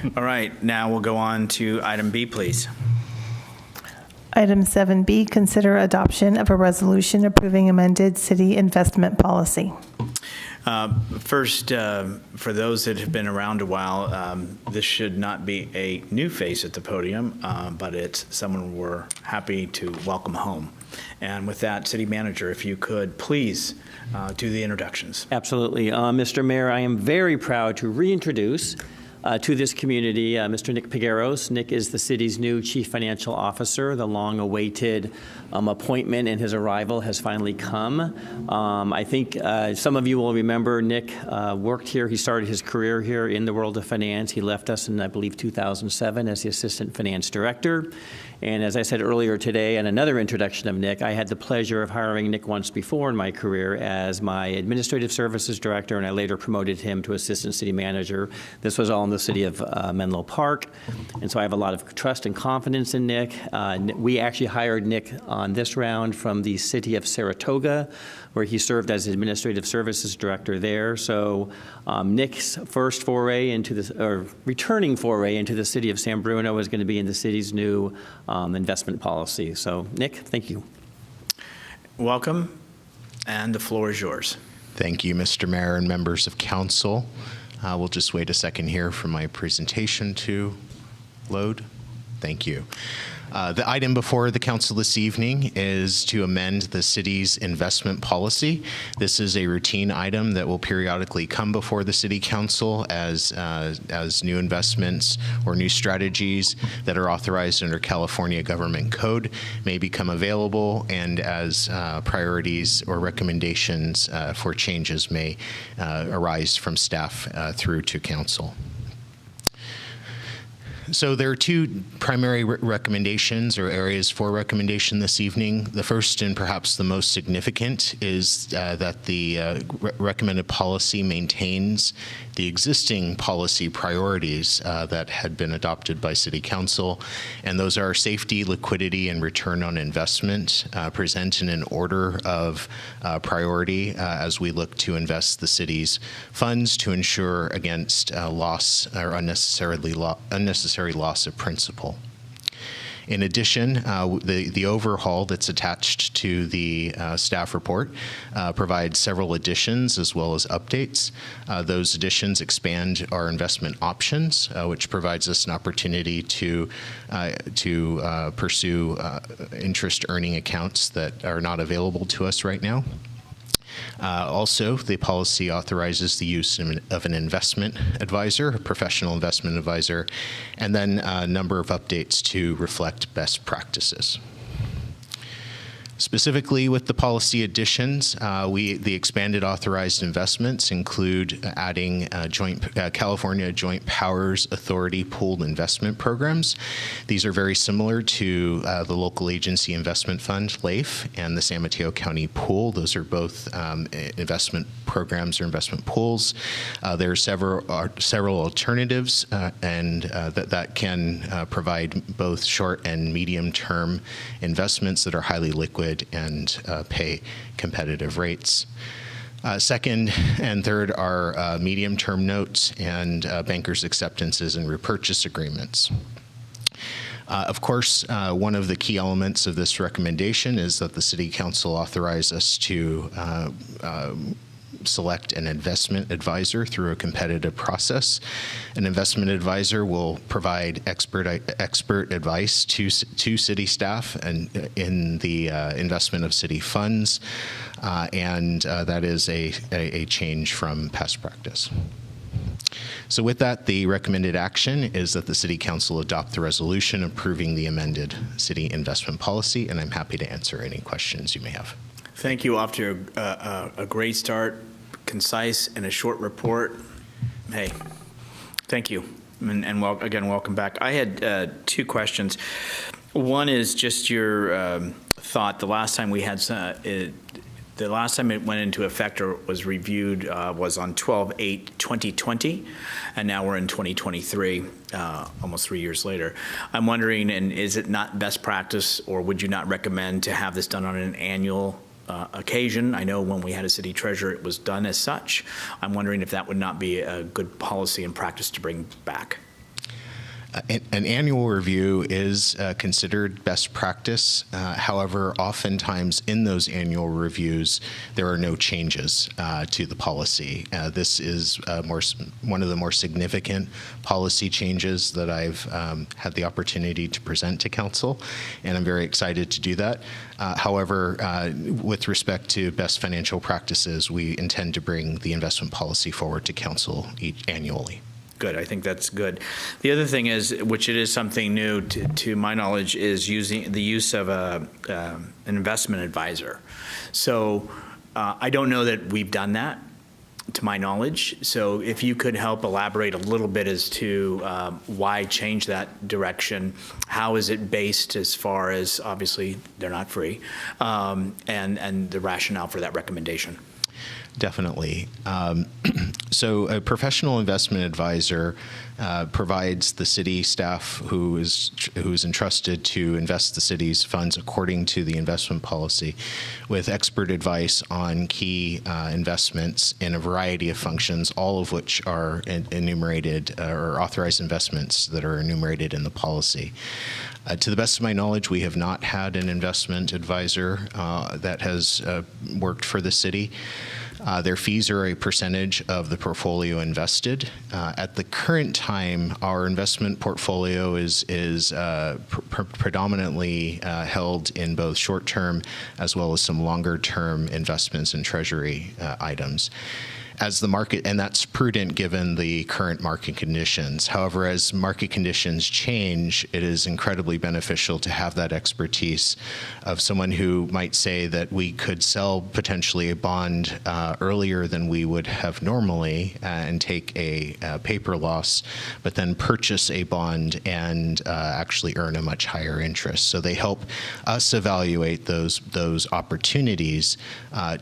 move. All right, now we'll go on to item B, please. Item 7B, consider adoption of a resolution approving amended city investment policy. First, for those that have been around a while, this should not be a new face at the podium, but it's someone we're happy to welcome home. And with that, City Manager, if you could please do the introductions. Absolutely. Mr. Mayor, I am very proud to reintroduce to this community Mr. Nick Pigueros. Nick is the city's new Chief Financial Officer. The long-awaited appointment and his arrival has finally come. I think some of you will remember Nick worked here. He started his career here in the world of finance. He left us in, I believe, 2007 as the Assistant Finance Director. And as I said earlier today, and another introduction of Nick, I had the pleasure of hiring Nick once before in my career as my Administrative Services Director, and I later promoted him to Assistant City Manager. This was all in the city of Menlo Park, and so I have a lot of trust and confidence in Nick. We actually hired Nick on this round from the city of Saratoga, where he served as Administrative Services Director there. So Nick's first foray into the, or returning foray into the city of San Bruno is going to be in the city's new investment policy. So Nick, thank you. Welcome, and the floor is yours. Thank you, Mr. Mayor and members of council. We'll just wait a second here for my presentation to load. Thank you. The item before the council this evening is to amend the city's investment policy. This is a routine item that will periodically come before the city council as new investments or new strategies that are authorized under California Government Code may become available, and as priorities or recommendations for changes may arise from staff through to council. So there are two primary recommendations or areas for recommendation this evening. The first and perhaps the most significant is that the recommended policy maintains the existing policy priorities that had been adopted by City Council, and those are safety, liquidity, and return on investment, present in an order of priority as we look to invest the city's funds to ensure against loss or unnecessary loss of principal. In addition, the overhaul that's attached to the staff report provides several additions as well as updates. Those additions expand our investment options, which provides us an opportunity to pursue interest earning accounts that are not available to us right now. Also, the policy authorizes the use of an investment advisor, a professional investment advisor, and then a number of updates to reflect best practices. Specifically with the policy additions, the expanded authorized investments include adding California Joint Powers Authority pooled investment programs. These are very similar to the Local Agency Investment Fund, LAIF, and the San Mateo County Pool. Those are both investment programs or investment pools. There are several alternatives and that can provide both short and medium term investments that are highly liquid and pay competitive rates. Second and third are medium-term notes and bankers' acceptances and repurchase agreements. Of course, one of the key elements of this recommendation is that the City Council authorize us to select an investment advisor through a competitive process. An investment advisor will provide expert advice to city staff and in the investment of city funds, and that is a change from past practice. So with that, the recommended action is that the City Council adopt the resolution approving the amended city investment policy, and I'm happy to answer any questions you may have. Thank you. Off to a great start, concise, and a short report. Hey, thank you. And again, welcome back. I had two questions. One is just your thought. The last time we had the last time it went into effect or was reviewed was on 12/8/2020, and now we're in 2023, almost 3 years later. I'm wondering, and is it not best practice, or would you not recommend to have this done on an annual occasion? I know when we had a city treasurer, it was done as such. I'm wondering if that would not be a good policy and practice to bring back. An annual review is considered best practice. However, oftentimes in those annual reviews, there are no changes to the policy. This is one of the more significant policy changes that I've had the opportunity to present to Council, and I'm very excited to do that. However, with respect to best financial practices, we intend to bring the investment policy forward to Council annually. Good. I think that's good. The other thing is, which it is something new to my knowledge, is using the use of an investment advisor. So I don't know that we've done that, to my knowledge. So if you could help elaborate a little bit as to why change that direction, how is it based as far as, obviously they're not free, and the rationale for that recommendation. Definitely. So a professional investment advisor provides the city staff who is entrusted to invest the city's funds according to the investment policy with expert advice on key investments in a variety of functions, all of which are enumerated or authorized investments that are enumerated in the policy. To the best of my knowledge, we have not had an investment advisor that has worked for the city. Their fees are a percentage of the portfolio invested. At the current time, our investment portfolio is predominantly held in both short-term as well as some longer-term investments in treasury items. As the market, and that's prudent given the current market conditions. However, as market conditions change, it is incredibly beneficial to have that expertise of someone who might say that we could sell potentially a bond earlier than we would have normally and take a paper loss, but then purchase a bond and actually earn a much higher interest. So they help us evaluate those opportunities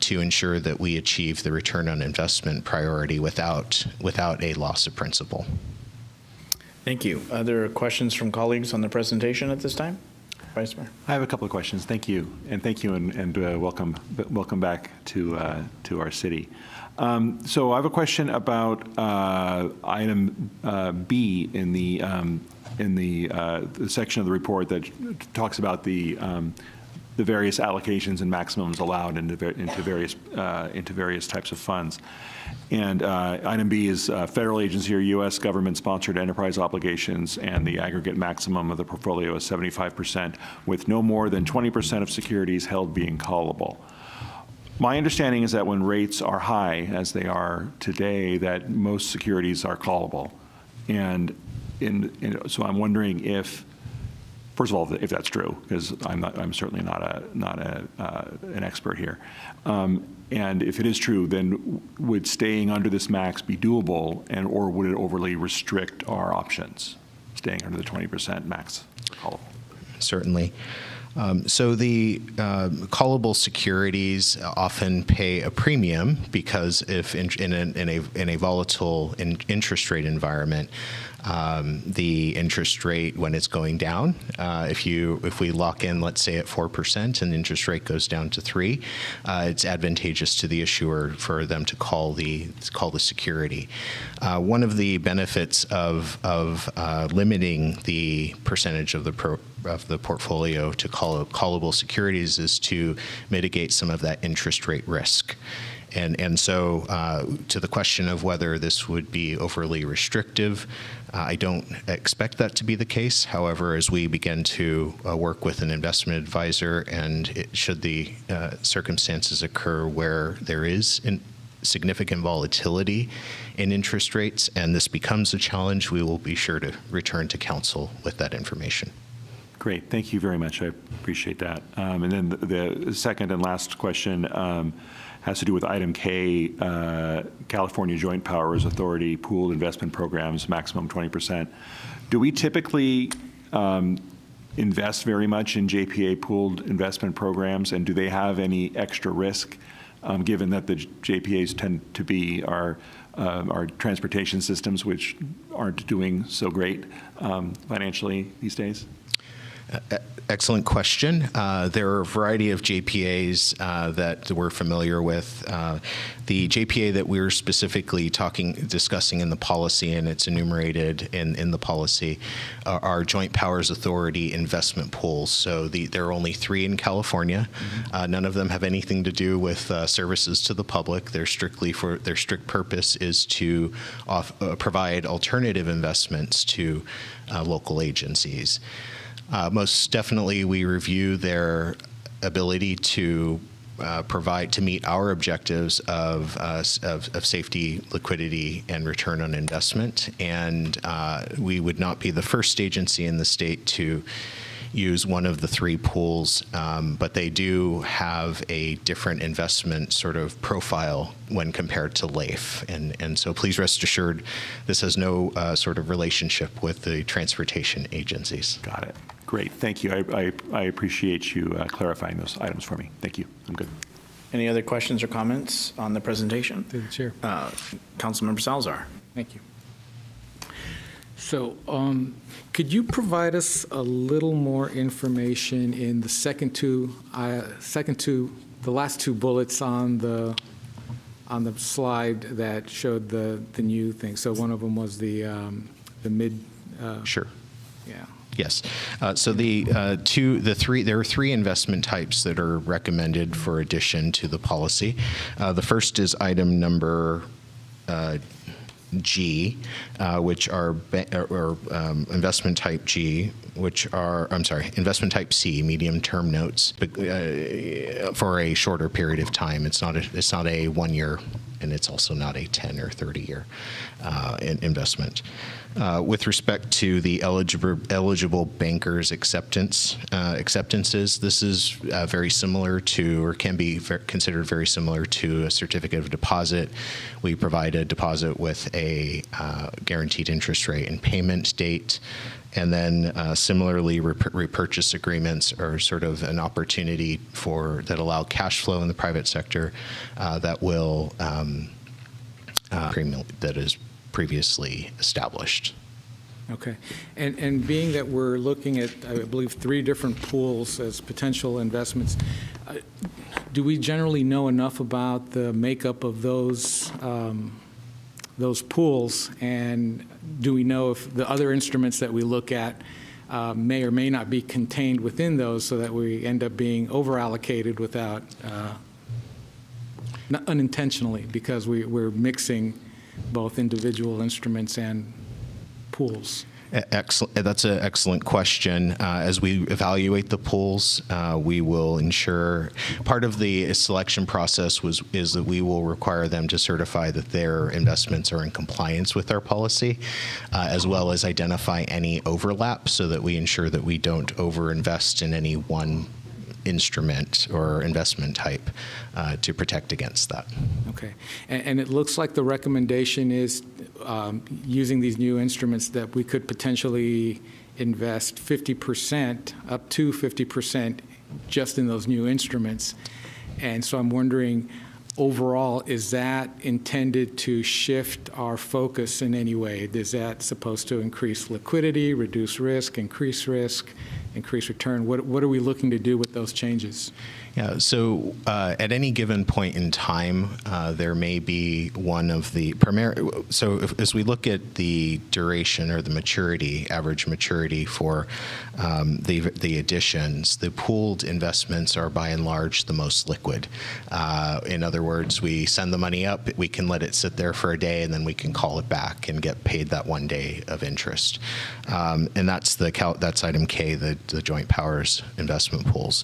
to ensure that we achieve the return on investment priority without a loss of principal. Thank you. Other questions from colleagues on the presentation at this time? Vice Mayor. I have a couple of questions. Thank you, and welcome back to our city. So I have a question about item B in the section of the report that talks about the various allocations and maximums allowed into various types of funds. And item B is federal agency or U.S. government-sponsored enterprise obligations, and the aggregate maximum of the portfolio is 75%, with no more than 20% of securities held being callable. My understanding is that when rates are high, as they are today, that most securities are callable. And so I'm wondering if, first of all, if that's true, because I'm certainly not an expert here. And if it is true, then would staying under this max be doable, or would it overly restrict our options, staying under the 20% max callable? Certainly. So the callable securities often pay a premium because if in a volatile interest rate environment, the interest rate when it's going down, if we lock in, let's say at 4%, and the interest rate goes down to 3%, it's advantageous to the issuer for them to call the security. One of the benefits of limiting the percentage of the portfolio to callable securities is to mitigate some of that interest rate risk. And so to the question of whether this would be overly restrictive, I don't expect that to be the case. However, as we begin to work with an investment advisor, and should the circumstances occur where there is significant volatility in interest rates, and this becomes a challenge, we will be sure to return to council with that information. Great. Thank you very much. I appreciate that. And then the second and last question has to do with item K, California Joint Powers Authority pooled investment programs, maximum 20%. Do we typically invest very much in JPA pooled investment programs, and do they have any extra risk, given that the JPAs tend to be our transportation systems, which aren't doing so great financially these days? Excellent question. There are a variety of JPAs that we're familiar with. The JPA that we're specifically discussing in the policy, and it's enumerated in the policy, are Joint Powers Authority investment pools. So there are only 3 in California. None of them have anything to do with services to the public. They're strictly for their strict purpose is to provide alternative investments to local agencies. Most definitely, we review their ability to meet our objectives of safety, liquidity, and return on investment. And we would not be the first agency in the state to use one of the 3 pools, but they do have a different investment sort of profile when compared to LAIF. And so please rest assured, this has no sort of relationship with the transportation agencies. Got it. Great. Thank you. I appreciate you clarifying those items for me. Thank you. I'm good. Any other questions or comments on the presentation? Through the chair. Councilmember Salazar. Thank you. So could you provide us a little more information in the the last 2 bullets on the slide that showed the new thing? So one of them was the mid. Sure. Yeah. Yes. So there are 3 investment types that are recommended for addition to the policy. The first is item number G, which are investment type G, investment type C, medium-term notes, for a shorter period of time. It's not a 1 year, and it's also not a 10 or 30-year investment. With respect to the eligible bankers acceptances, this is very similar to, or can be considered very similar to, a certificate of deposit. We provide a deposit with a guaranteed interest rate and payment date. And then similarly, repurchase agreements are sort of an opportunity that allow cash flow in the private sector that will premium that is previously established. Okay. And being that we're looking at, I believe, 3 different pools as potential investments, do we generally know enough about the makeup of those pools, and do we know if the other instruments that we look at may or may not be contained within those, so that we end up being over-allocated without, not unintentionally, because we're mixing both individual instruments and pools? Excellent. That's an excellent question. As we evaluate the pools, we will ensure part of the selection process is that we will require them to certify that their investments are in compliance with our policy, as well as identify any overlap, so that we ensure that we don't overinvest in any one instrument or investment type to protect against that. Okay. And it looks like the recommendation is using these new instruments that we could potentially invest 50%, up to 50% just in those new instruments. And so I'm wondering, overall, is that intended to shift our focus in any way? Is that supposed to increase liquidity, reduce risk, increase return? What are we looking to do with those changes? Yeah, so at any given point in time, there may be one of the as we look at the duration or the maturity, average maturity for the additions, the pooled investments are by and large the most liquid. In other words, we send the money up, we can let it sit there for a day, and then we can call it back and get paid that 1 day of interest. And that's item K, the joint powers investment pools.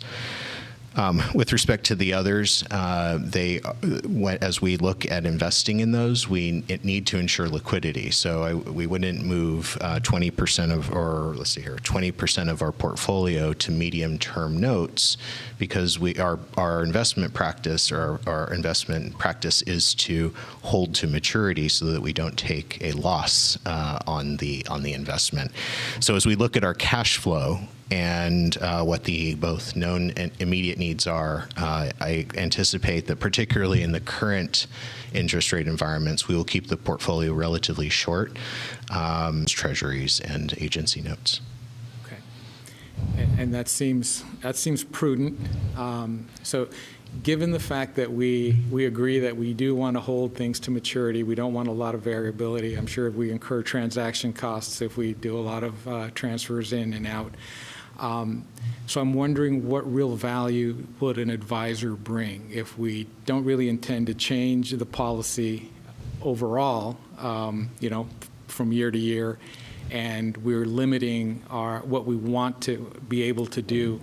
With respect to the others, as we look at investing in those, we need to ensure liquidity. So we wouldn't move 20% of, or let's see here, 20% of our portfolio to medium-term notes, because our investment practice, or our investment practice, is to hold to maturity so that we don't take a loss on the investment. So as we look at our cash flow and what the both known and immediate needs are, I anticipate that particularly in the current interest rate environments, we will keep the portfolio relatively short, treasuries and agency notes. Okay, and that seems prudent. So given the fact that we agree that we do want to hold things to maturity, we don't want a lot of variability. I'm sure we incur transaction costs if we do a lot of transfers in and out. So I'm wondering what real value would an advisor bring if we don't really intend to change the policy overall, from year to year, and we're limiting what we want to be able to do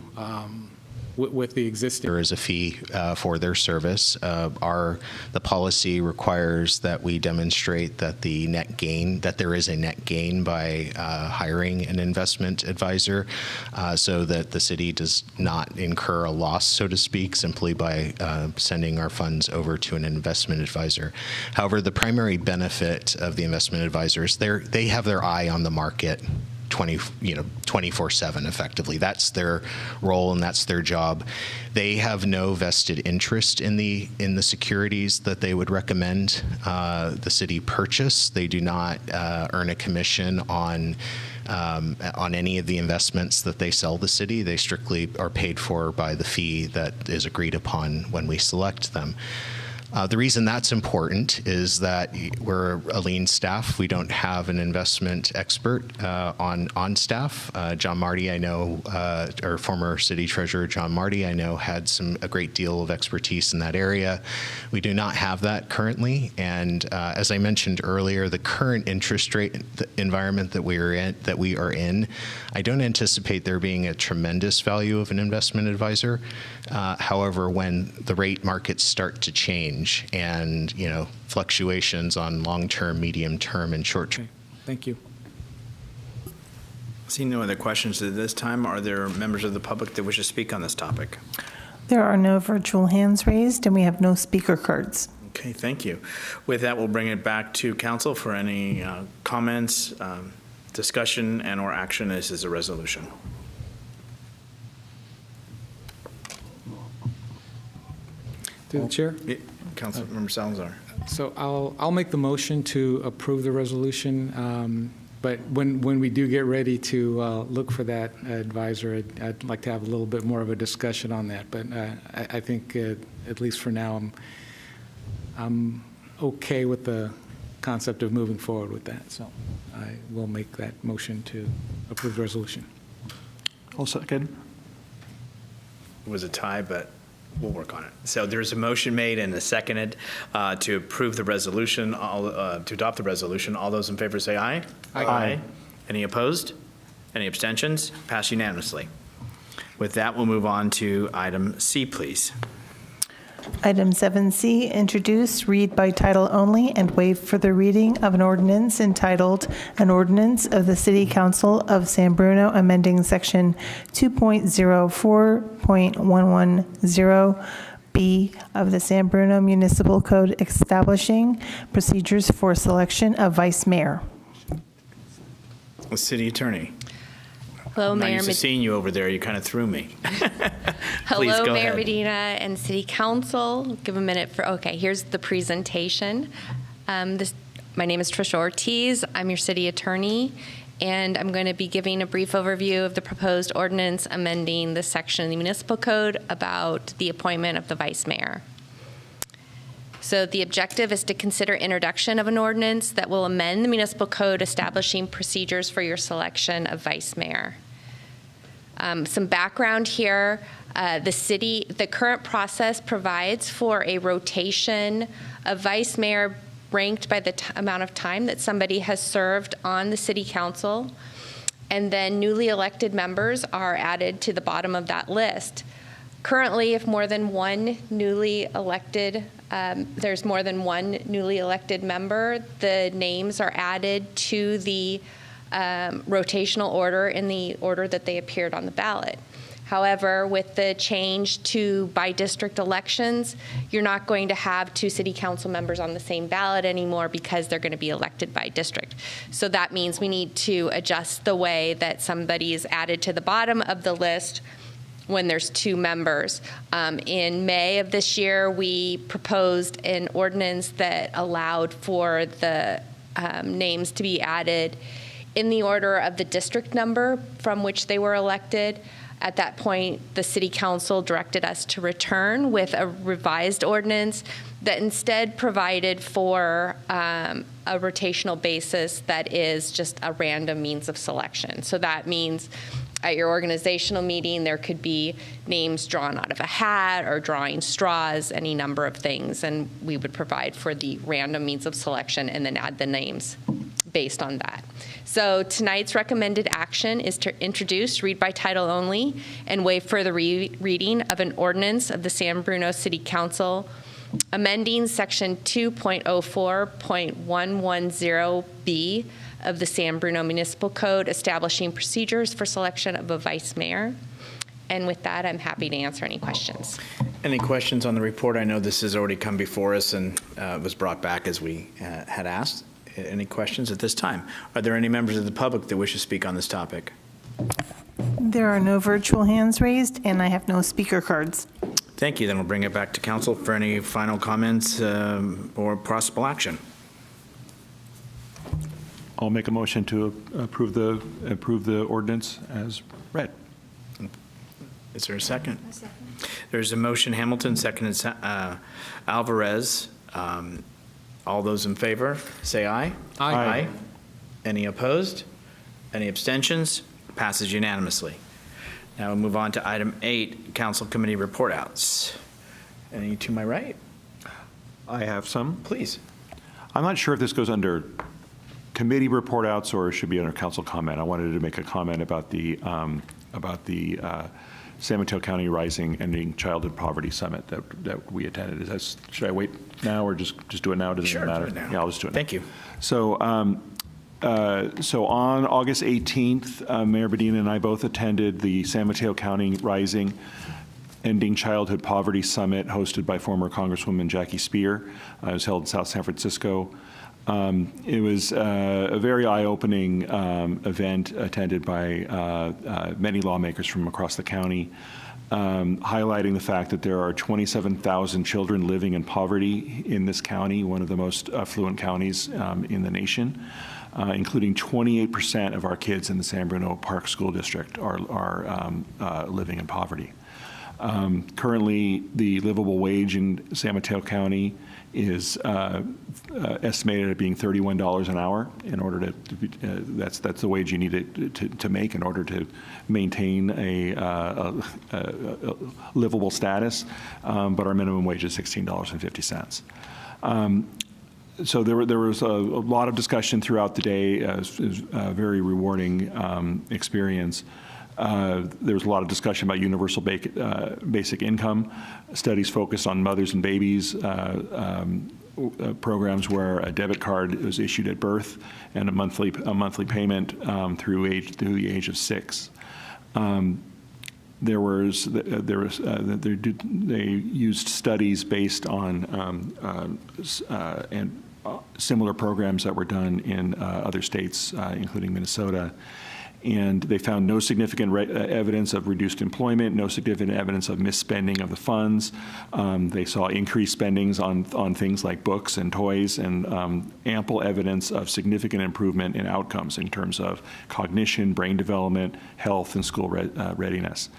with the existing. There is a fee for their service. The policy requires that we demonstrate that there is a net gain by hiring an investment advisor, so that the city does not incur a loss, so to speak, simply by sending our funds over to an investment advisor. However, the primary benefit of the investment advisors, they have their eye on the market 24/7 effectively. That's their role and that's their job. They have no vested interest in the securities that they would recommend the city purchase. They do not earn a commission on any of the investments that they sell the city. They strictly are paid for by the fee that is agreed upon when we select them. The reason that's important is that we're a lean staff. We don't have an investment expert on staff. John Marty, I know, our former city treasurer, John Marty, I know, had a great deal of expertise in that area. We do not have that currently. And as I mentioned earlier, the current interest rate environment that we are in, I don't anticipate there being a tremendous value of an investment advisor. However, when the rate markets start to change, and fluctuations on long-term, medium-term, and short-term. Okay. Thank you. Seeing no other questions at this time, are there members of the public that wish to speak on this topic? There are no virtual hands raised, and we have no speaker cards. Okay, thank you. With that, we'll bring it back to council for any comments, discussion, and/or action. This is a resolution. Through the chair? Councilmember Salazar. So I'll make the motion to approve the resolution, but when we do get ready to look for that advisor, I'd like to have a little bit more of a discussion on that. But I think at least for now, I'm okay with the concept of moving forward with that. So I will make that motion to approve the resolution. I'll second. It was a tie, but we'll work on it. So there's a motion made and a seconded to approve the resolution, to adopt the resolution. All those in favor say aye. Aye. Any opposed? Any abstentions? Passed unanimously. With that, we'll move on to item C, please. Item 7C, introduce, read by title only, and waive for the reading of an ordinance entitled, An Ordinance of the City Council of San Bruno amending Section 2.04.110B of the San Bruno Municipal Code establishing procedures for selection of vice mayor. City Attorney. Hello, Mayor. I'm not used to seeing you over there. You kind of threw me. Hello, go Mayor ahead. Medina and City Council. Give a minute for, okay, here's the presentation. My name is Trisha Ortiz. I'm your City Attorney, and I'm going to be giving a brief overview of the proposed ordinance amending the section of the Municipal Code about the appointment of the Vice Mayor. So the objective is to consider introduction of an ordinance that will amend the municipal code establishing procedures for your selection of vice mayor. Some background here, the current process provides for a rotation of vice mayor ranked by the amount of time that somebody has served on the city council, and then newly elected members are added to the bottom of that list. Currently, if more than one newly elected, there's more than one newly elected member, the names are added to the rotational order in the order that they appeared on the ballot. However, with the change to by-district elections, you're not going to have two city council members on the same ballot anymore because they're going to be elected by district. So that means we need to adjust the way that somebody is added to the bottom of the list when there's two members. In May of this year, we proposed an ordinance that allowed for the names to be added in the order of the district number from which they were elected. At that point, the City Council directed us to return with a revised ordinance that instead provided for a rotational basis that is just a random means of selection. So that means at your organizational meeting, there could be names drawn out of a hat or drawing straws, any number of things, and we would provide for the random means of selection and then add the names based on that. So tonight's recommended action is to introduce, read by title only, and waive further reading of an ordinance of the San Bruno City Council amending Section 2.04.110B of the San Bruno Municipal Code, establishing procedures for selection of a vice mayor. And with that, I'm happy to answer any questions. Any questions on the report? I know this has already come before us and was brought back as we had asked. Any questions at this time? Are there any members of the public that wish to speak on this topic? There are no virtual hands raised, and I have no speaker cards. Thank you. Then we'll bring it back to council for any final comments or possible action. I'll make a motion to approve the ordinance as read. Is there a second? A second. There's a motion, Hamilton, seconded Alvarez. All those in favor, say aye. Aye. Aye. Any opposed? Any abstentions? Passes unanimously. Now we'll move on to item 8, council committee report outs. Any to my right? I have some. Please. I'm not sure if this goes under committee report outs or it should be under council comment. I wanted to make a comment about the San Mateo County Rising Ending Childhood Poverty Summit that we attended. Should I wait now or just do it now? Does it matter? Do it now. Yeah, I'll just do it now. Thank you. So on August 18th, Mayor Bedina and I both attended the San Mateo County Rising Ending Childhood Poverty Summit hosted by former Congresswoman Jackie Spear. It was held in South San Francisco. It was a very eye-opening event attended by many lawmakers from across the county, highlighting the fact that there are 27,000 children living in poverty in this county, one of the most affluent counties in the nation, including 28% of our kids in the San Bruno Park School District are living in poverty. Currently, the livable wage in San Mateo County is estimated at being $31 an hour. In order that's the wage you need to make in order to maintain a livable status. But our minimum wage is $16.50. So there was a lot of discussion throughout the day. It was a very rewarding experience. There was a lot of discussion about universal basic income, studies focused on mothers and babies, programs where a debit card was issued at birth and a monthly payment through the age of 6. They used studies based on similar programs that were done in other states, including Minnesota. And they found no significant evidence of reduced employment, no significant evidence of misspending of the funds. They saw increased spendings on things like books and toys, and ample evidence of significant improvement in outcomes in terms of cognition, brain development, health, and school readiness.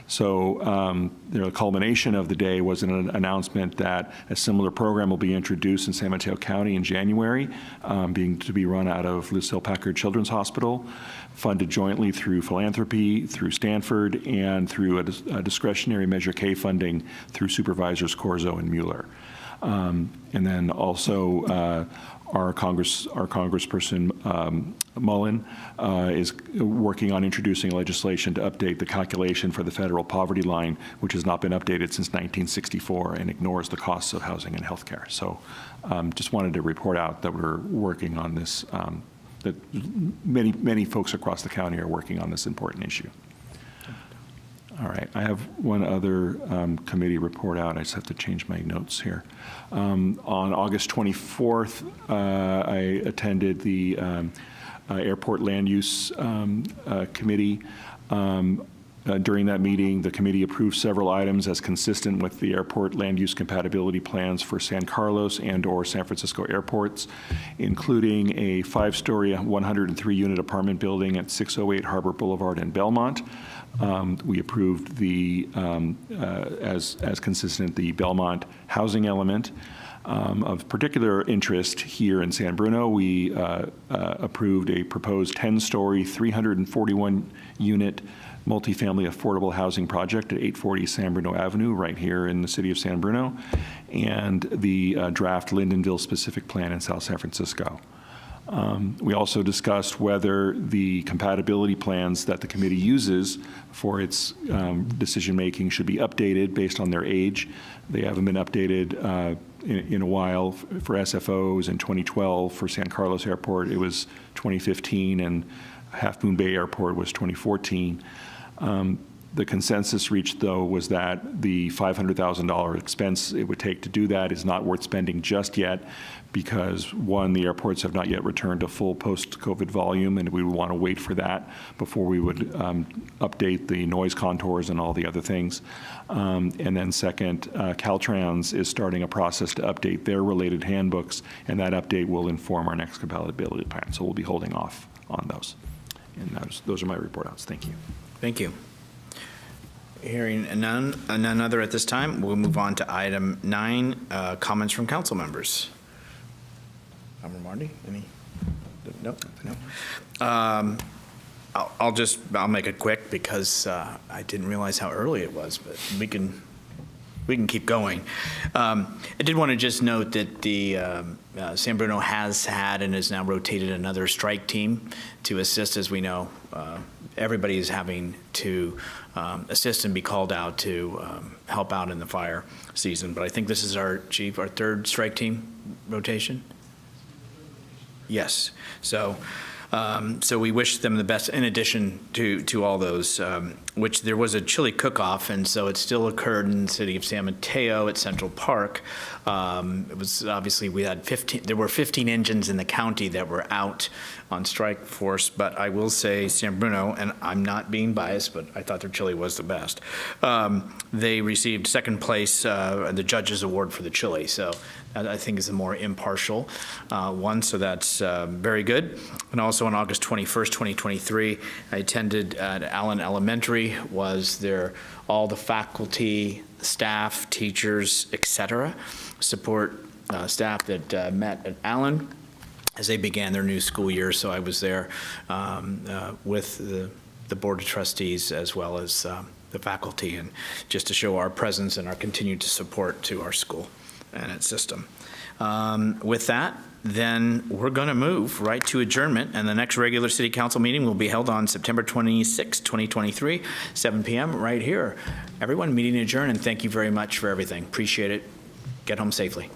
So the culmination of the day was an announcement that a similar program will be introduced in San Mateo County in January, to be run out of Lucille Packard Children's Hospital, funded jointly through philanthropy, through Stanford, and through a discretionary Measure K funding through Supervisors Corzo and Mueller. And then also our Congressperson Mullen is working on introducing legislation to update the calculation for the federal poverty line, which has not been updated since 1964 and ignores the costs of housing and health care. So just wanted to report out that we're working on this, that many folks across the county are working on this important issue. All right, I have one other committee report out. I just have to change my notes here. On August 24th, I attended the Airport Land Use Committee. During that meeting, the committee approved several items as consistent with the airport land use compatibility plans for San Carlos and/or San Francisco airports, including a 5-story, 103-unit apartment building at 608 Harbor Boulevard in Belmont. We approved the, as consistent, the Belmont housing element. Of particular interest here in San Bruno, we approved a proposed 10-story, 341-unit multifamily affordable housing project at 840 San Bruno Avenue, right here in the city of San Bruno, and the draft Lindenville specific plan in South San Francisco. We also discussed whether the compatibility plans that the committee uses for its decision-making should be updated based on their age. They haven't been updated in a while. For SFOs in 2012, for San Carlos Airport, it was 2015, and Half Moon Bay Airport was 2014. The consensus reached, though, was that the $500,000 expense it would take to do that is not worth spending just yet because, one, the airports have not yet returned to full post-COVID volume, and we would want to wait for that before we would update the noise contours and all the other things. And then second, Caltrans is starting a process to update their related handbooks, and that update will inform our next compatibility plan. So we'll be holding off on those. And those are my report outs. Thank you. Thank you. Hearing none other at this time, we'll move on to item 9, comments from council members. Marty, any? No. I'll make it quick because I didn't realize how early it was, but we can keep going. I did want to just note that the San Bruno has had and has now rotated another strike team to assist. As we know, everybody is having to assist and be called out to help out in the fire season. But I think this is our third strike team rotation. Yes. So we wish them the best in addition to all those, which there was a chili cook-off, and so it still occurred in the city of San Mateo at Central Park. It was obviously there were 15 engines in the county that were out on strike force, but I will say San Bruno, and I'm not being biased, but I thought their chili was the best. They received second place, the judges award for the chili, so I think is a more impartial one, so that's very good. And also on August 21st, 2023, I attended at Allen Elementary, was there all the faculty, staff, teachers, etc., support staff that met at Allen as they began their new school year. So I was there with the Board of Trustees as well as the faculty, and just to show our presence and our continued support to our school and its system. With that, then we're going to move right to adjournment, and the next regular City Council meeting will be held on September 26, 2023, 7 p.m. right here. Everyone, meeting adjourned, and thank you very much for everything. Appreciate it. Get home safely.